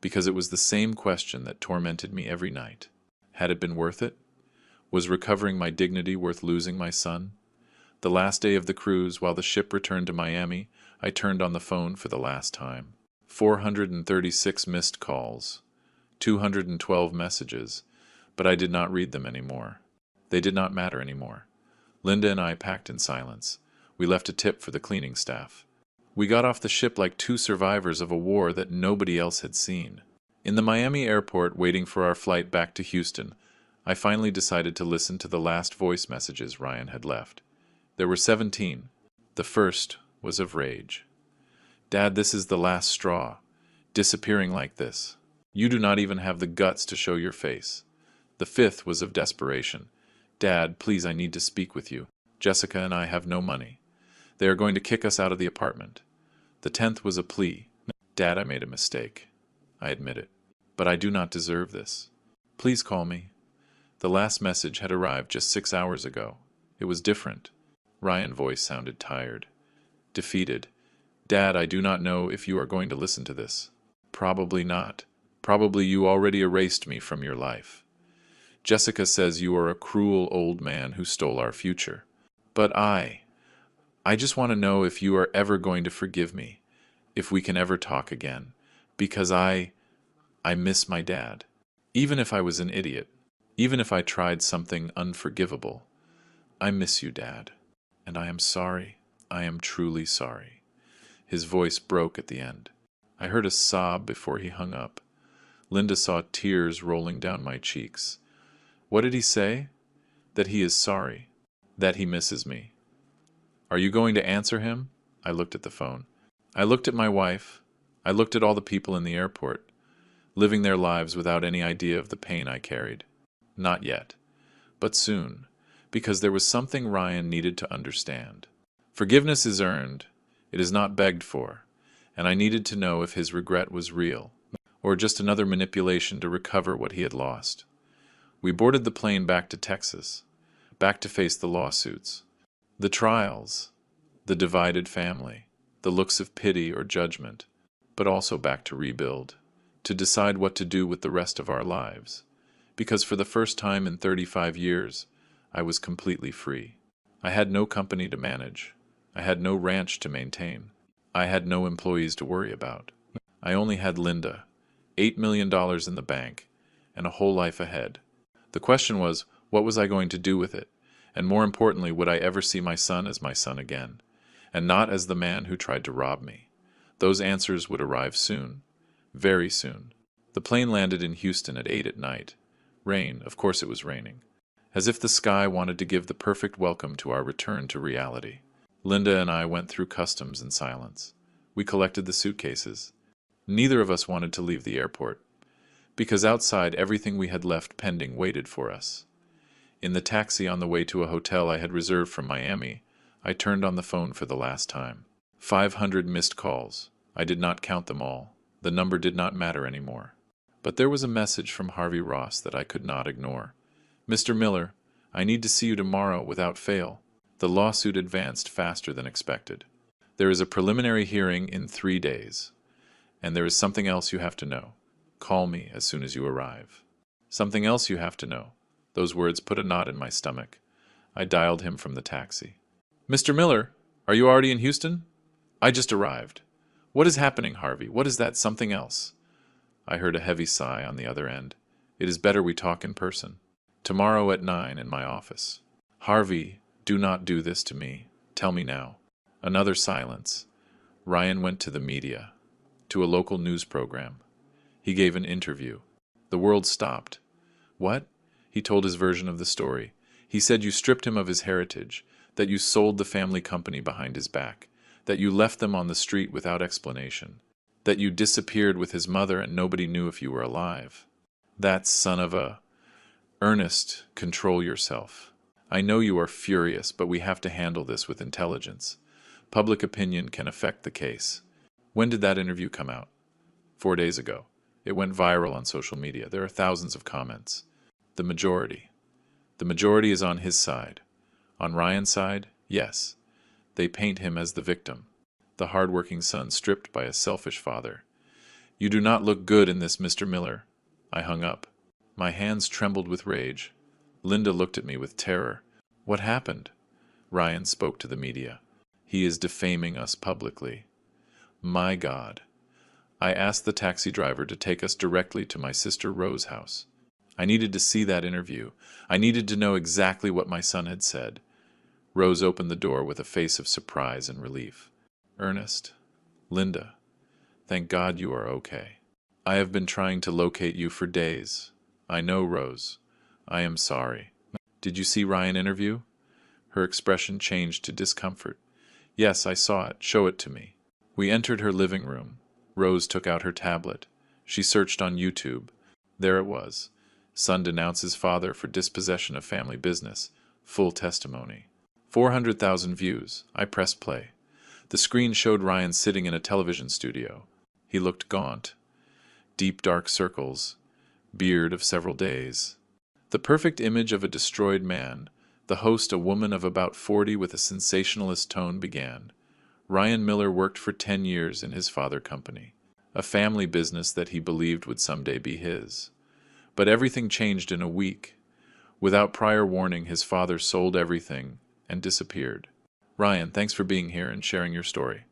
because it was the same question that tormented me every night. Had it been worth it? Was recovering my dignity worth losing my son? The last day of the cruise, while the ship returned to Miami, I turned on the phone for the last time. 436 missed calls, 212 messages, but I did not read them anymore. They did not matter anymore. Linda and I packed in silence. We left a tip for the cleaning staff. We got off the ship like two survivors of a war that nobody else had seen. In the Miami airport, waiting for our flight back to Houston, I finally decided to listen to the last voice messages Ryan had left. There were 17. The first was of rage. Dad, this is the last straw. Disappearing like this. You do not even have the guts to show your face. The fifth was of desperation. Dad, please, I need to speak with you. Jessica and I have no money. They are going to kick us out of the apartment. The 10th was a plea. Dad, I made a mistake. I admit it. But I do not deserve this. Please call me. The last message had arrived just 6 hours ago. It was different. Ryan's voice sounded tired. Defeated. Dad, I do not know if you are going to listen to this. Probably not. Probably you already erased me from your life. Jessica says you are a cruel old man who stole our future. But I just want to know if you are ever going to forgive me, if we can ever talk again, because I miss my dad. Even if I was an idiot, even if I tried something unforgivable, I miss you, Dad, and I am sorry. I am truly sorry. His voice broke at the end. I heard a sob before he hung up. Linda saw tears rolling down my cheeks. What did he say? That he is sorry. That he misses me. Are you going to answer him? I looked at the phone. I looked at my wife. I looked at all the people in the airport, living their lives without any idea of the pain I carried. Not yet, but soon, because there was something Ryan needed to understand. Forgiveness is earned, it is not begged for, and I needed to know if his regret was real, or just another manipulation to recover what he had lost. We boarded the plane back to Texas, back to face the lawsuits, the trials, the divided family, the looks of pity or judgment, but also back to rebuild, to decide what to do with the rest of our lives. Because for the first time in 35 years, I was completely free. I had no company to manage. I had no ranch to maintain. I had no employees to worry about. I only had Linda, $8 million in the bank, and a whole life ahead. The question was, what was I going to do with it? And more importantly, would I ever see my son as my son again, and not as the man who tried to rob me? Those answers would arrive soon, very soon. The plane landed in Houston at 8 at night. Rain, of course it was raining, as if the sky wanted to give the perfect welcome to our return to reality. Linda and I went through customs in silence. We collected the suitcases. Neither of us wanted to leave the airport, because outside everything we had left pending waited for us. In the taxi on the way to a hotel I had reserved from Miami, I turned on the phone for the last time. 500 missed calls. I did not count them all. The number did not matter anymore. But there was a message from Harvey Ross that I could not ignore. Mr. Miller, I need to see you tomorrow without fail. The lawsuit advanced faster than expected. There is a preliminary hearing in 3 days. And there is something else you have to know. Call me as soon as you arrive. Something else you have to know. Those words put a knot in my stomach. I dialed him from the taxi. Mr. Miller, are you already in Houston? I just arrived. What is happening, Harvey? What is that something else? I heard a heavy sigh on the other end. It is better we talk in person. Tomorrow at 9 in my office. Harvey, do not do this to me. Tell me now. Another silence. Ryan went to the media, to a local news program. He gave an interview. The world stopped. What? He told his version of the story. He said you stripped him of his heritage, that you sold the family company behind his back, that you left them on the street without explanation, that you disappeared with his mother and nobody knew if you were alive. That son of a... Ernest, control yourself. I know you are furious, but we have to handle this with intelligence. Public opinion can affect the case. When did that interview come out? 4 days ago. It went viral on social media. There are thousands of comments. The majority. The majority is on his side. On Ryan's side, yes. They paint him as the victim, the hard-working son stripped by a selfish father. You do not look good in this, Mr. Miller. I hung up. My hands trembled with rage. Linda looked at me with terror. What happened? Ryan spoke to the media. He is defaming us publicly. My God. I asked the taxi driver to take us directly to my sister Rose's house. I needed to see that interview. I needed to know exactly what my son had said. Rose opened the door with a face of surprise and relief. Ernest, Linda, thank God you are okay. I have been trying to locate you for days. I know, Rose. I am sorry. Did you see Ryan interview? Her expression changed to discomfort. Yes, I saw it. Show it to me. We entered her living room. Rose took out her tablet. She searched on YouTube. There it was. Son denounces father for dispossession of family business. Full testimony. 400,000 views. I pressed play. The screen showed Ryan sitting in a television studio. He looked gaunt. Deep dark circles. Beard of several days. The perfect image of a destroyed man. The host, a woman of about 40 with a sensationalist tone, began. Ryan Miller worked for 10 years in his father company, a family business that he believed would someday be his. But everything changed in a week. Without prior warning, his father sold everything and disappeared. Ryan, thanks for being here and sharing your story.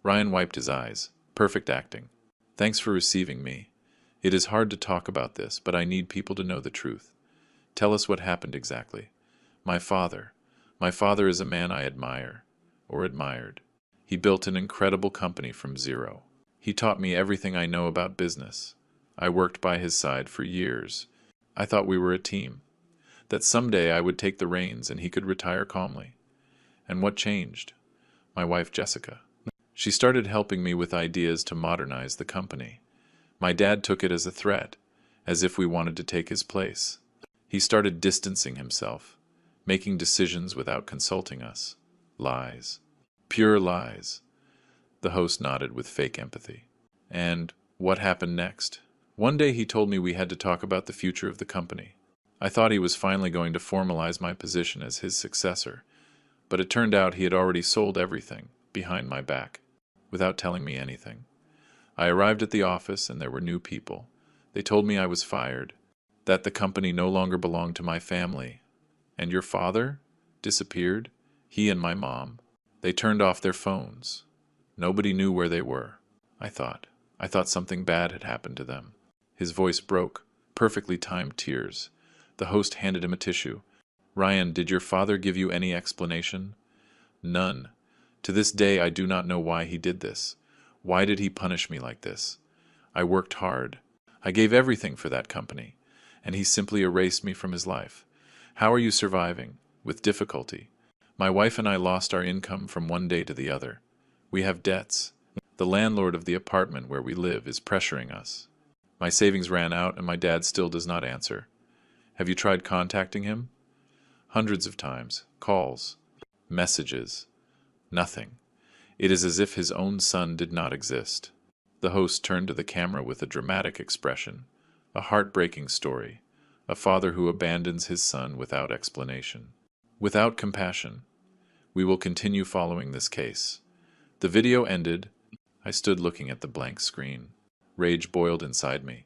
Ryan wiped his eyes. Perfect acting. Thanks for receiving me. It is hard to talk about this, but I need people to know the truth. Tell us what happened exactly. My father is a man I admire, or admired. He built an incredible company from zero. He taught me everything I know about business. I worked by his side for years. I thought we were a team, that someday I would take the reins and he could retire calmly. And what changed? My wife, Jessica. She started helping me with ideas to modernize the company. My dad took it as a threat, as if we wanted to take his place. He started distancing himself, making decisions without consulting us. Lies. Pure lies. The host nodded with fake empathy. And what happened next? One day he told me we had to talk about the future of the company. I thought he was finally going to formalize my position as his successor, but it turned out he had already sold everything, behind my back, without telling me anything. I arrived at the office and there were new people. They told me I was fired, that the company no longer belonged to my family. And your father? Disappeared? He and my mom. They turned off their phones. Nobody knew where they were. I thought something bad had happened to them. His voice broke, perfectly timed tears. The host handed him a tissue. Ryan, did your father give you any explanation? None. To this day I do not know why he did this. Why did he punish me like this? I worked hard. I gave everything for that company, and he simply erased me from his life. How are you surviving? With difficulty. My wife and I lost our income from one day to the other. We have debts. The landlord of the apartment where we live is pressuring us. My savings ran out and my dad still does not answer. Have you tried contacting him? Hundreds of times. Calls. Messages. Nothing. It is as if his own son did not exist. The host turned to the camera with a dramatic expression. A heartbreaking story. A father who abandons his son without explanation. Without compassion. We will continue following this case. The video ended. I stood looking at the blank screen. Rage boiled inside me.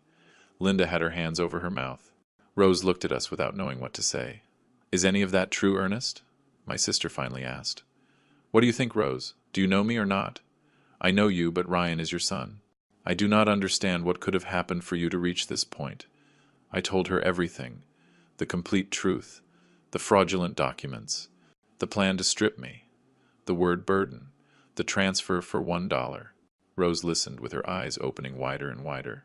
Linda had her hands over her mouth. Rose looked at us without knowing what to say. Is any of that true, Ernest? My sister finally asked. What do you think, Rose? Do you know me or not? I know you, but Ryan is your son. I do not understand what could have happened for you to reach this point. I told her everything. The complete truth. The fraudulent documents. The plan to strip me. The word burden. The transfer for $1. Rose listened with her eyes opening wider and wider.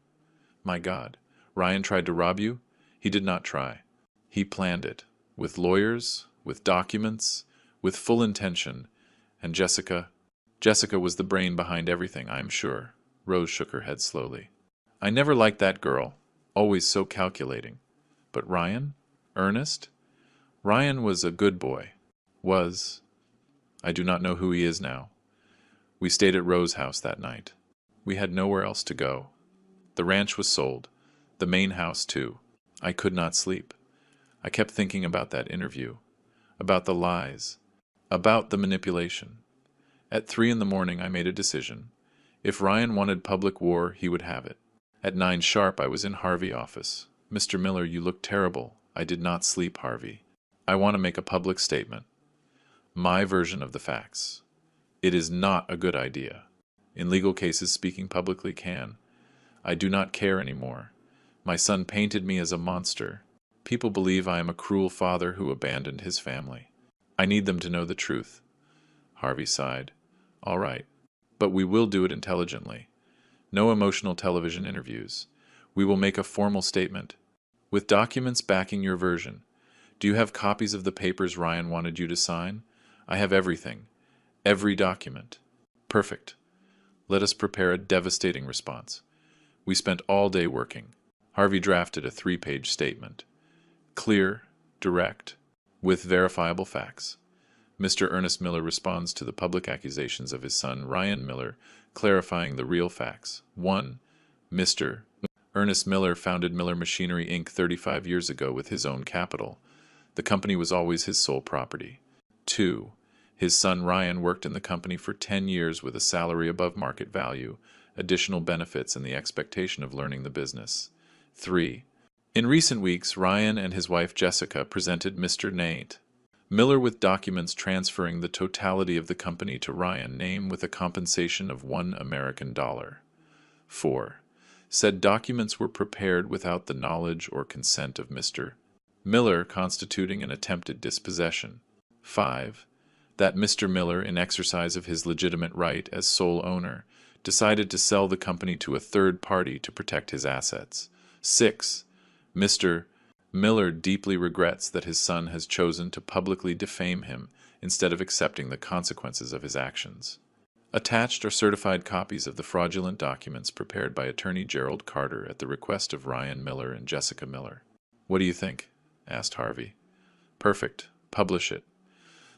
My God, Ryan tried to rob you? He did not try. He planned it. With lawyers, with documents, with full intention. And Jessica was the brain behind everything, I am sure. Rose shook her head slowly. I never liked that girl. Always so calculating. But Ryan? Ernest? Ryan was a good boy. Was. I do not know who he is now. We stayed at Rose's house that night. We had nowhere else to go. The ranch was sold. The main house, too. I could not sleep. I kept thinking about that interview. About the lies. About the manipulation. At 3 in the morning I made a decision. If Ryan wanted public war, he would have it. At 9 sharp I was in Harvey's office. Mr. Miller, you look terrible. I did not sleep, Harvey. I want to make a public statement. My version of the facts. It is not a good idea. In legal cases, speaking publicly can. I do not care anymore. My son painted me as a monster. People believe I am a cruel father who abandoned his family. I need them to know the truth. Harvey sighed. All right. But we will do it intelligently. No emotional television interviews. We will make a formal statement. With documents backing your version. Do you have copies of the papers Ryan wanted you to sign? I have everything. Every document. Perfect. Let us prepare a devastating response. We spent all day working. Harvey drafted a 3-page statement. Clear, direct, with verifiable facts. Mr. Ernest Miller responds to the public accusations of his son Ryan Miller, clarifying the real facts. 1. Mr. Ernest Miller founded Miller Machinery, Inc. 35 years ago with his own capital. The company was always his sole property. 2. His son Ryan worked in the company for 10 years with a salary above market value, additional benefits, and the expectation of learning the business. 3. In recent weeks, Ryan and his wife Jessica presented Mr. Nate Miller with documents transferring the totality of the company to Ryan, name with a compensation of $1 American. 4. Said documents were prepared without the knowledge or consent of Mr. Miller, constituting an attempted dispossession. 5. That Mr. Miller, in exercise of his legitimate right as sole owner, decided to sell the company to a third party to protect his assets. 6. Mr. Miller deeply regrets that his son has chosen to publicly defame him instead of accepting the consequences of his actions. Attached are certified copies of the fraudulent documents prepared by attorney Gerald Carter at the request of Ryan Miller and Jessica Miller. What do you think? Asked Harvey. Perfect. Publish it.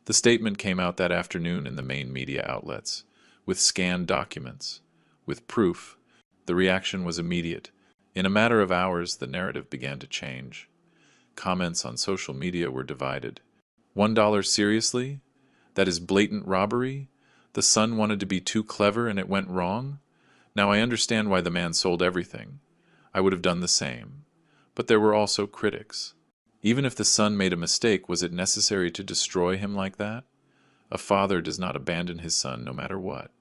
The statement came out that afternoon in the main media outlets, with scanned documents, with proof. The reaction was immediate. In a matter of hours, the narrative began to change. Comments on social media were divided. $1 seriously? That is blatant robbery? The son wanted to be too clever and it went wrong? Now I understand why the man sold everything. I would have done the same. But there were also critics. Even if the son made a mistake, was it necessary to destroy him like that? A father does not abandon his son no matter what.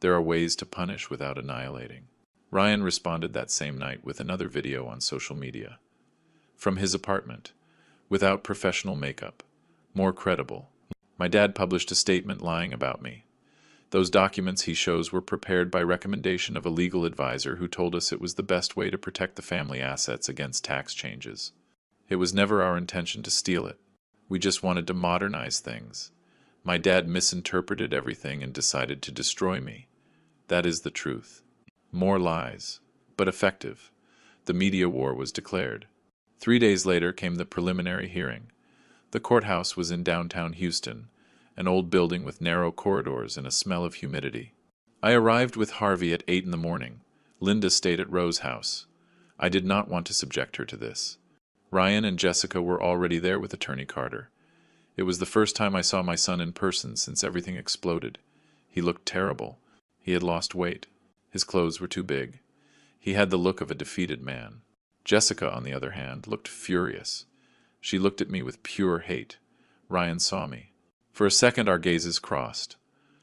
There are ways to punish without annihilating. Ryan responded that same night with another video on social media. From his apartment, without professional makeup, more credible. My dad published a statement lying about me. Those documents he shows were prepared by recommendation of a legal advisor who told us it was the best way to protect the family assets against tax changes. It was never our intention to steal it. We just wanted to modernize things. My dad misinterpreted everything and decided to destroy me. That is the truth. More lies, but effective. The media war was declared. 3 days later came the preliminary hearing. The courthouse was in downtown Houston, an old building with narrow corridors and a smell of humidity. I arrived with Harvey at 8 in the morning. Linda stayed at Rose's house. I did not want to subject her to this. Ryan and Jessica were already there with Attorney Carter. It was the first time I saw my son in person since everything exploded. He looked terrible. He had lost weight. His clothes were too big. He had the look of a defeated man. Jessica, on the other hand, looked furious. She looked at me with pure hate. Ryan saw me. For a second our gazes crossed.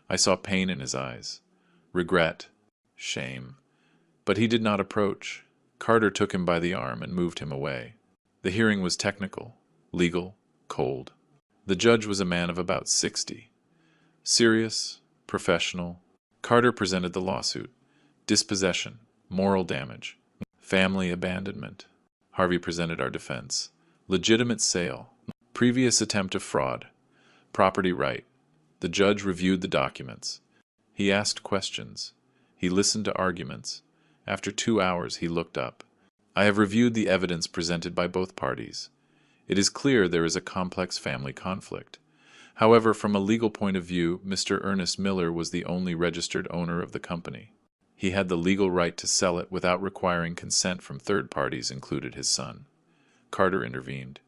I saw pain in his eyes, regret, shame. But he did not approach. Carter took him by the arm and moved him away. The hearing was technical, legal, cold. The judge was a man of about 60. Serious, professional. Carter presented the lawsuit. Dispossession, moral damage, family abandonment. Harvey presented our defense. Legitimate sale, previous attempt of fraud, property right. The judge reviewed the documents. He asked questions. He listened to arguments. After 2 hours, he looked up. I have reviewed the evidence presented by both parties. It is clear there is a complex family conflict. However, from a legal point of view, Mr. Ernest Miller was the only registered owner of the company. He had the legal right to sell it without requiring consent from third parties, included his son. Carter intervened.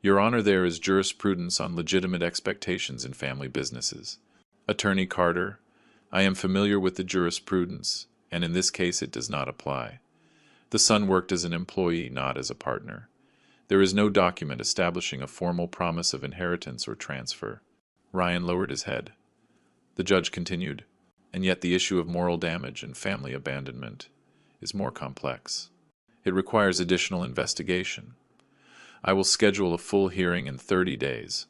Your Honor, there is jurisprudence on legitimate expectations in family businesses. Attorney Carter, I am familiar with the jurisprudence, and in this case it does not apply. The son worked as an employee, not as a partner. There is no document establishing a formal promise of inheritance or transfer. Ryan lowered his head. The judge continued, and yet the issue of moral damage and family abandonment is more complex. It requires additional investigation. I will schedule a full hearing in 30 days.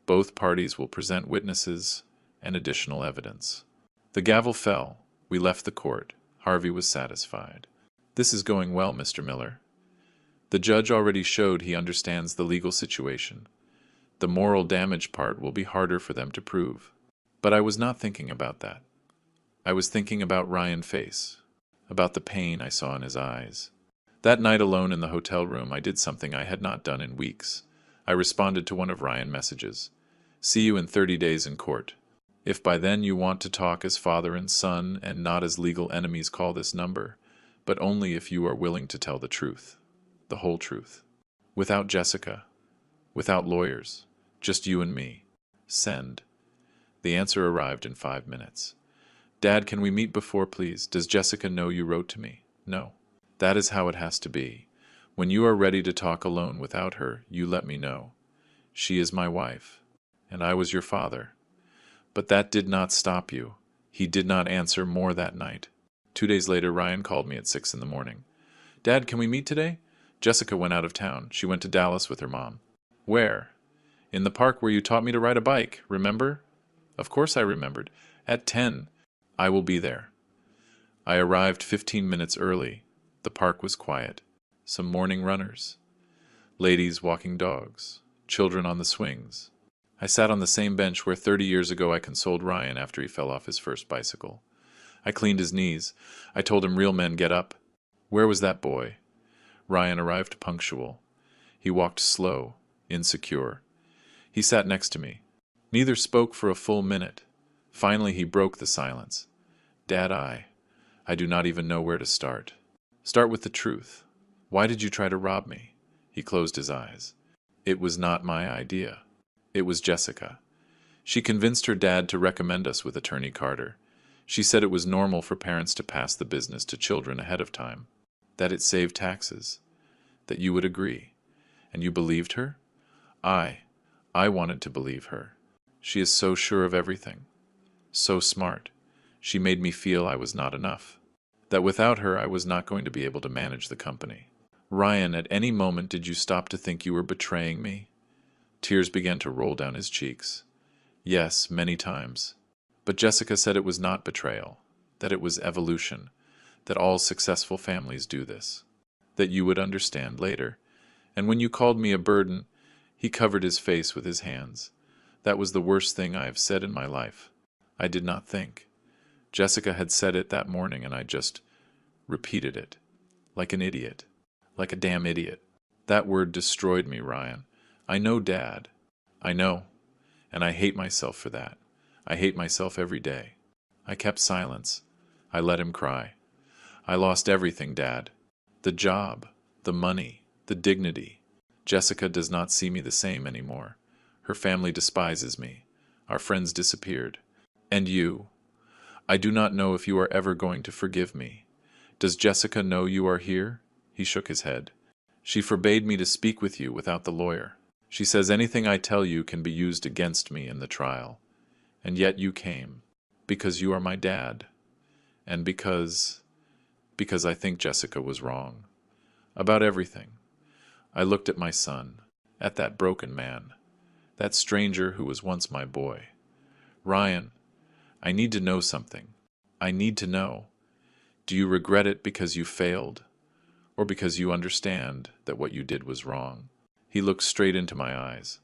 Both parties will present witnesses and additional evidence. The gavel fell. We left the court. Harvey was satisfied. This is going well, Mr. Miller. The judge already showed he understands the legal situation. The moral damage part will be harder for them to prove. But I was not thinking about that. I was thinking about Ryan's face, about the pain I saw in his eyes. That night alone in the hotel room, I did something I had not done in weeks. I responded to one of Ryan's messages. See you in 30 days in court. If by then you want to talk as father and son and not as legal enemies, call this number, but only if you are willing to tell the truth, the whole truth. Without Jessica, without lawyers, just you and me. Send. The answer arrived in 5 minutes. Dad, can we meet before, please? Does Jessica know you wrote to me? No. That is how it has to be. When you are ready to talk alone without her, you let me know. She is my wife, and I was your father. But that did not stop you. He did not answer more that night. 2 days later, Ryan called me at 6 in the morning. Dad, can we meet today? Jessica went out of town. She went to Dallas with her mom. Where? In the park where you taught me to ride a bike, remember? Of course I remembered. At 10. I will be there. I arrived 15 minutes early. The park was quiet. Some morning runners. Ladies walking dogs. Children on the swings. I sat on the same bench where 30 years ago I consoled Ryan after he fell off his first bicycle. I cleaned his knees. I told him real men get up. Where was that boy? Ryan arrived punctual. He walked slow, insecure. He sat next to me. Neither spoke for a full minute. Finally he broke the silence. Dad, I do not even know where to start. Start with the truth. Why did you try to rob me? He closed his eyes. It was not my idea. It was Jessica. She convinced her dad to recommend us with Attorney Carter. She said it was normal for parents to pass the business to children ahead of time, that it saved taxes, that you would agree. And you believed her? I wanted to believe her. She is so sure of everything, so smart. She made me feel I was not enough, that without her I was not going to be able to manage the company. Ryan, at any moment did you stop to think you were betraying me? Tears began to roll down his cheeks. Yes, many times. But Jessica said it was not betrayal, that it was evolution, that all successful families do this, that you would understand later. And when you called me a burden, he covered his face with his hands. That was the worst thing I have said in my life. I did not think. Jessica had said it that morning and I just repeated it. Like an idiot. Like a damn idiot. That word destroyed me, Ryan. I know, Dad. I know. And I hate myself for that. I hate myself every day. I kept silence. I let him cry. I lost everything, Dad. The job, the money, the dignity. Jessica does not see me the same anymore. Her family despises me. Our friends disappeared. And you. I do not know if you are ever going to forgive me. Does Jessica know you are here? He shook his head. She forbade me to speak with you without the lawyer. She says anything I tell you can be used against me in the trial. And yet you came, because you are my dad, and because I think Jessica was wrong. About everything. I looked at my son, at that broken man, that stranger who was once my boy. Ryan, I need to know something. I need to know. Do you regret it because you failed, or because you understand that what you did was wrong? He looked straight into my eyes.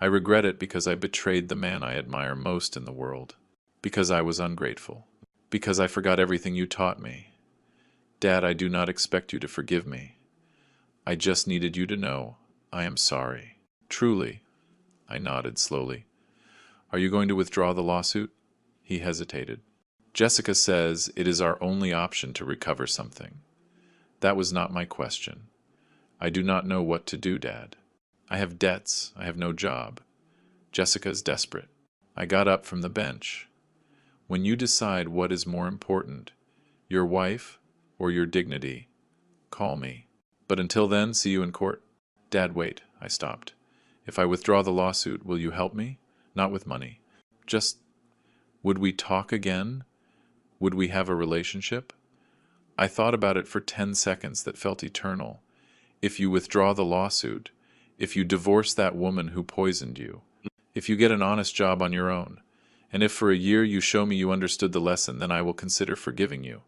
I regret it because I betrayed the man I admire most in the world, because I was ungrateful, because I forgot everything you taught me. Dad, I do not expect you to forgive me. I just needed you to know I am sorry. Truly. I nodded slowly. Are you going to withdraw the lawsuit? He hesitated. Jessica says it is our only option to recover something. That was not my question. I do not know what to do, Dad. I have debts. I have no job. Jessica is desperate. I got up from the bench. When you decide what is more important, your wife or your dignity, call me. But until then, see you in court. Dad, wait. I stopped. If I withdraw the lawsuit, will you help me? Not with money. Just, would we talk again? Would we have a relationship? I thought about it for 10 seconds that felt eternal. If you withdraw the lawsuit, if you divorce that woman who poisoned you, if you get an honest job on your own, and if for a year you show me you understood the lesson, then I will consider forgiving you.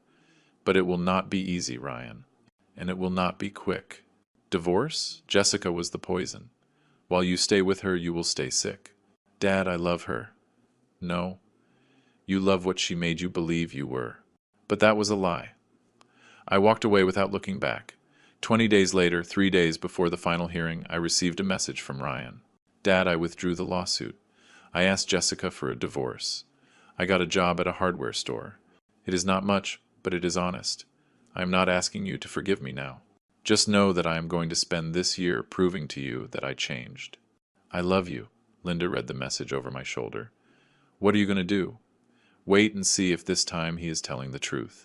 But it will not be easy, Ryan, and it will not be quick. Divorce? Jessica was the poison. While you stay with her, you will stay sick. Dad, I love her. No, you love what she made you believe you were. But that was a lie. I walked away without looking back. 20 days later, 3 days before the final hearing, I received a message from Ryan. Dad, I withdrew the lawsuit. I asked Jessica for a divorce. I got a job at a hardware store. It is not much, but it is honest. I am not asking you to forgive me now. Just know that I am going to spend this year proving to you that I changed. I love you. Linda read the message over my shoulder. What are you going to do? Wait and see if this time he is telling the truth.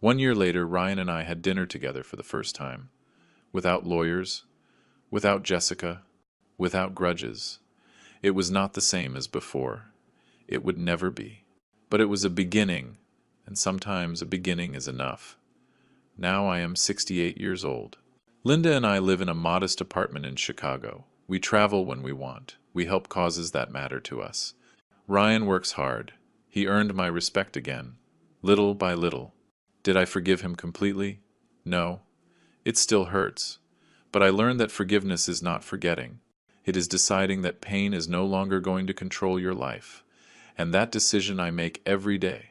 1 year later, Ryan and I had dinner together for the first time. Without lawyers, without Jessica, without grudges. It was not the same as before. It would never be. But it was a beginning, and sometimes a beginning is enough. Now I am 68 years old. Linda and I live in a modest apartment in Chicago. We travel when we want. We help causes that matter to us. Ryan works hard. He earned my respect again, little by little. Did I forgive him completely? No. It still hurts. But I learned that forgiveness is not forgetting. It is deciding that pain is no longer going to control your life. And that decision I make every day.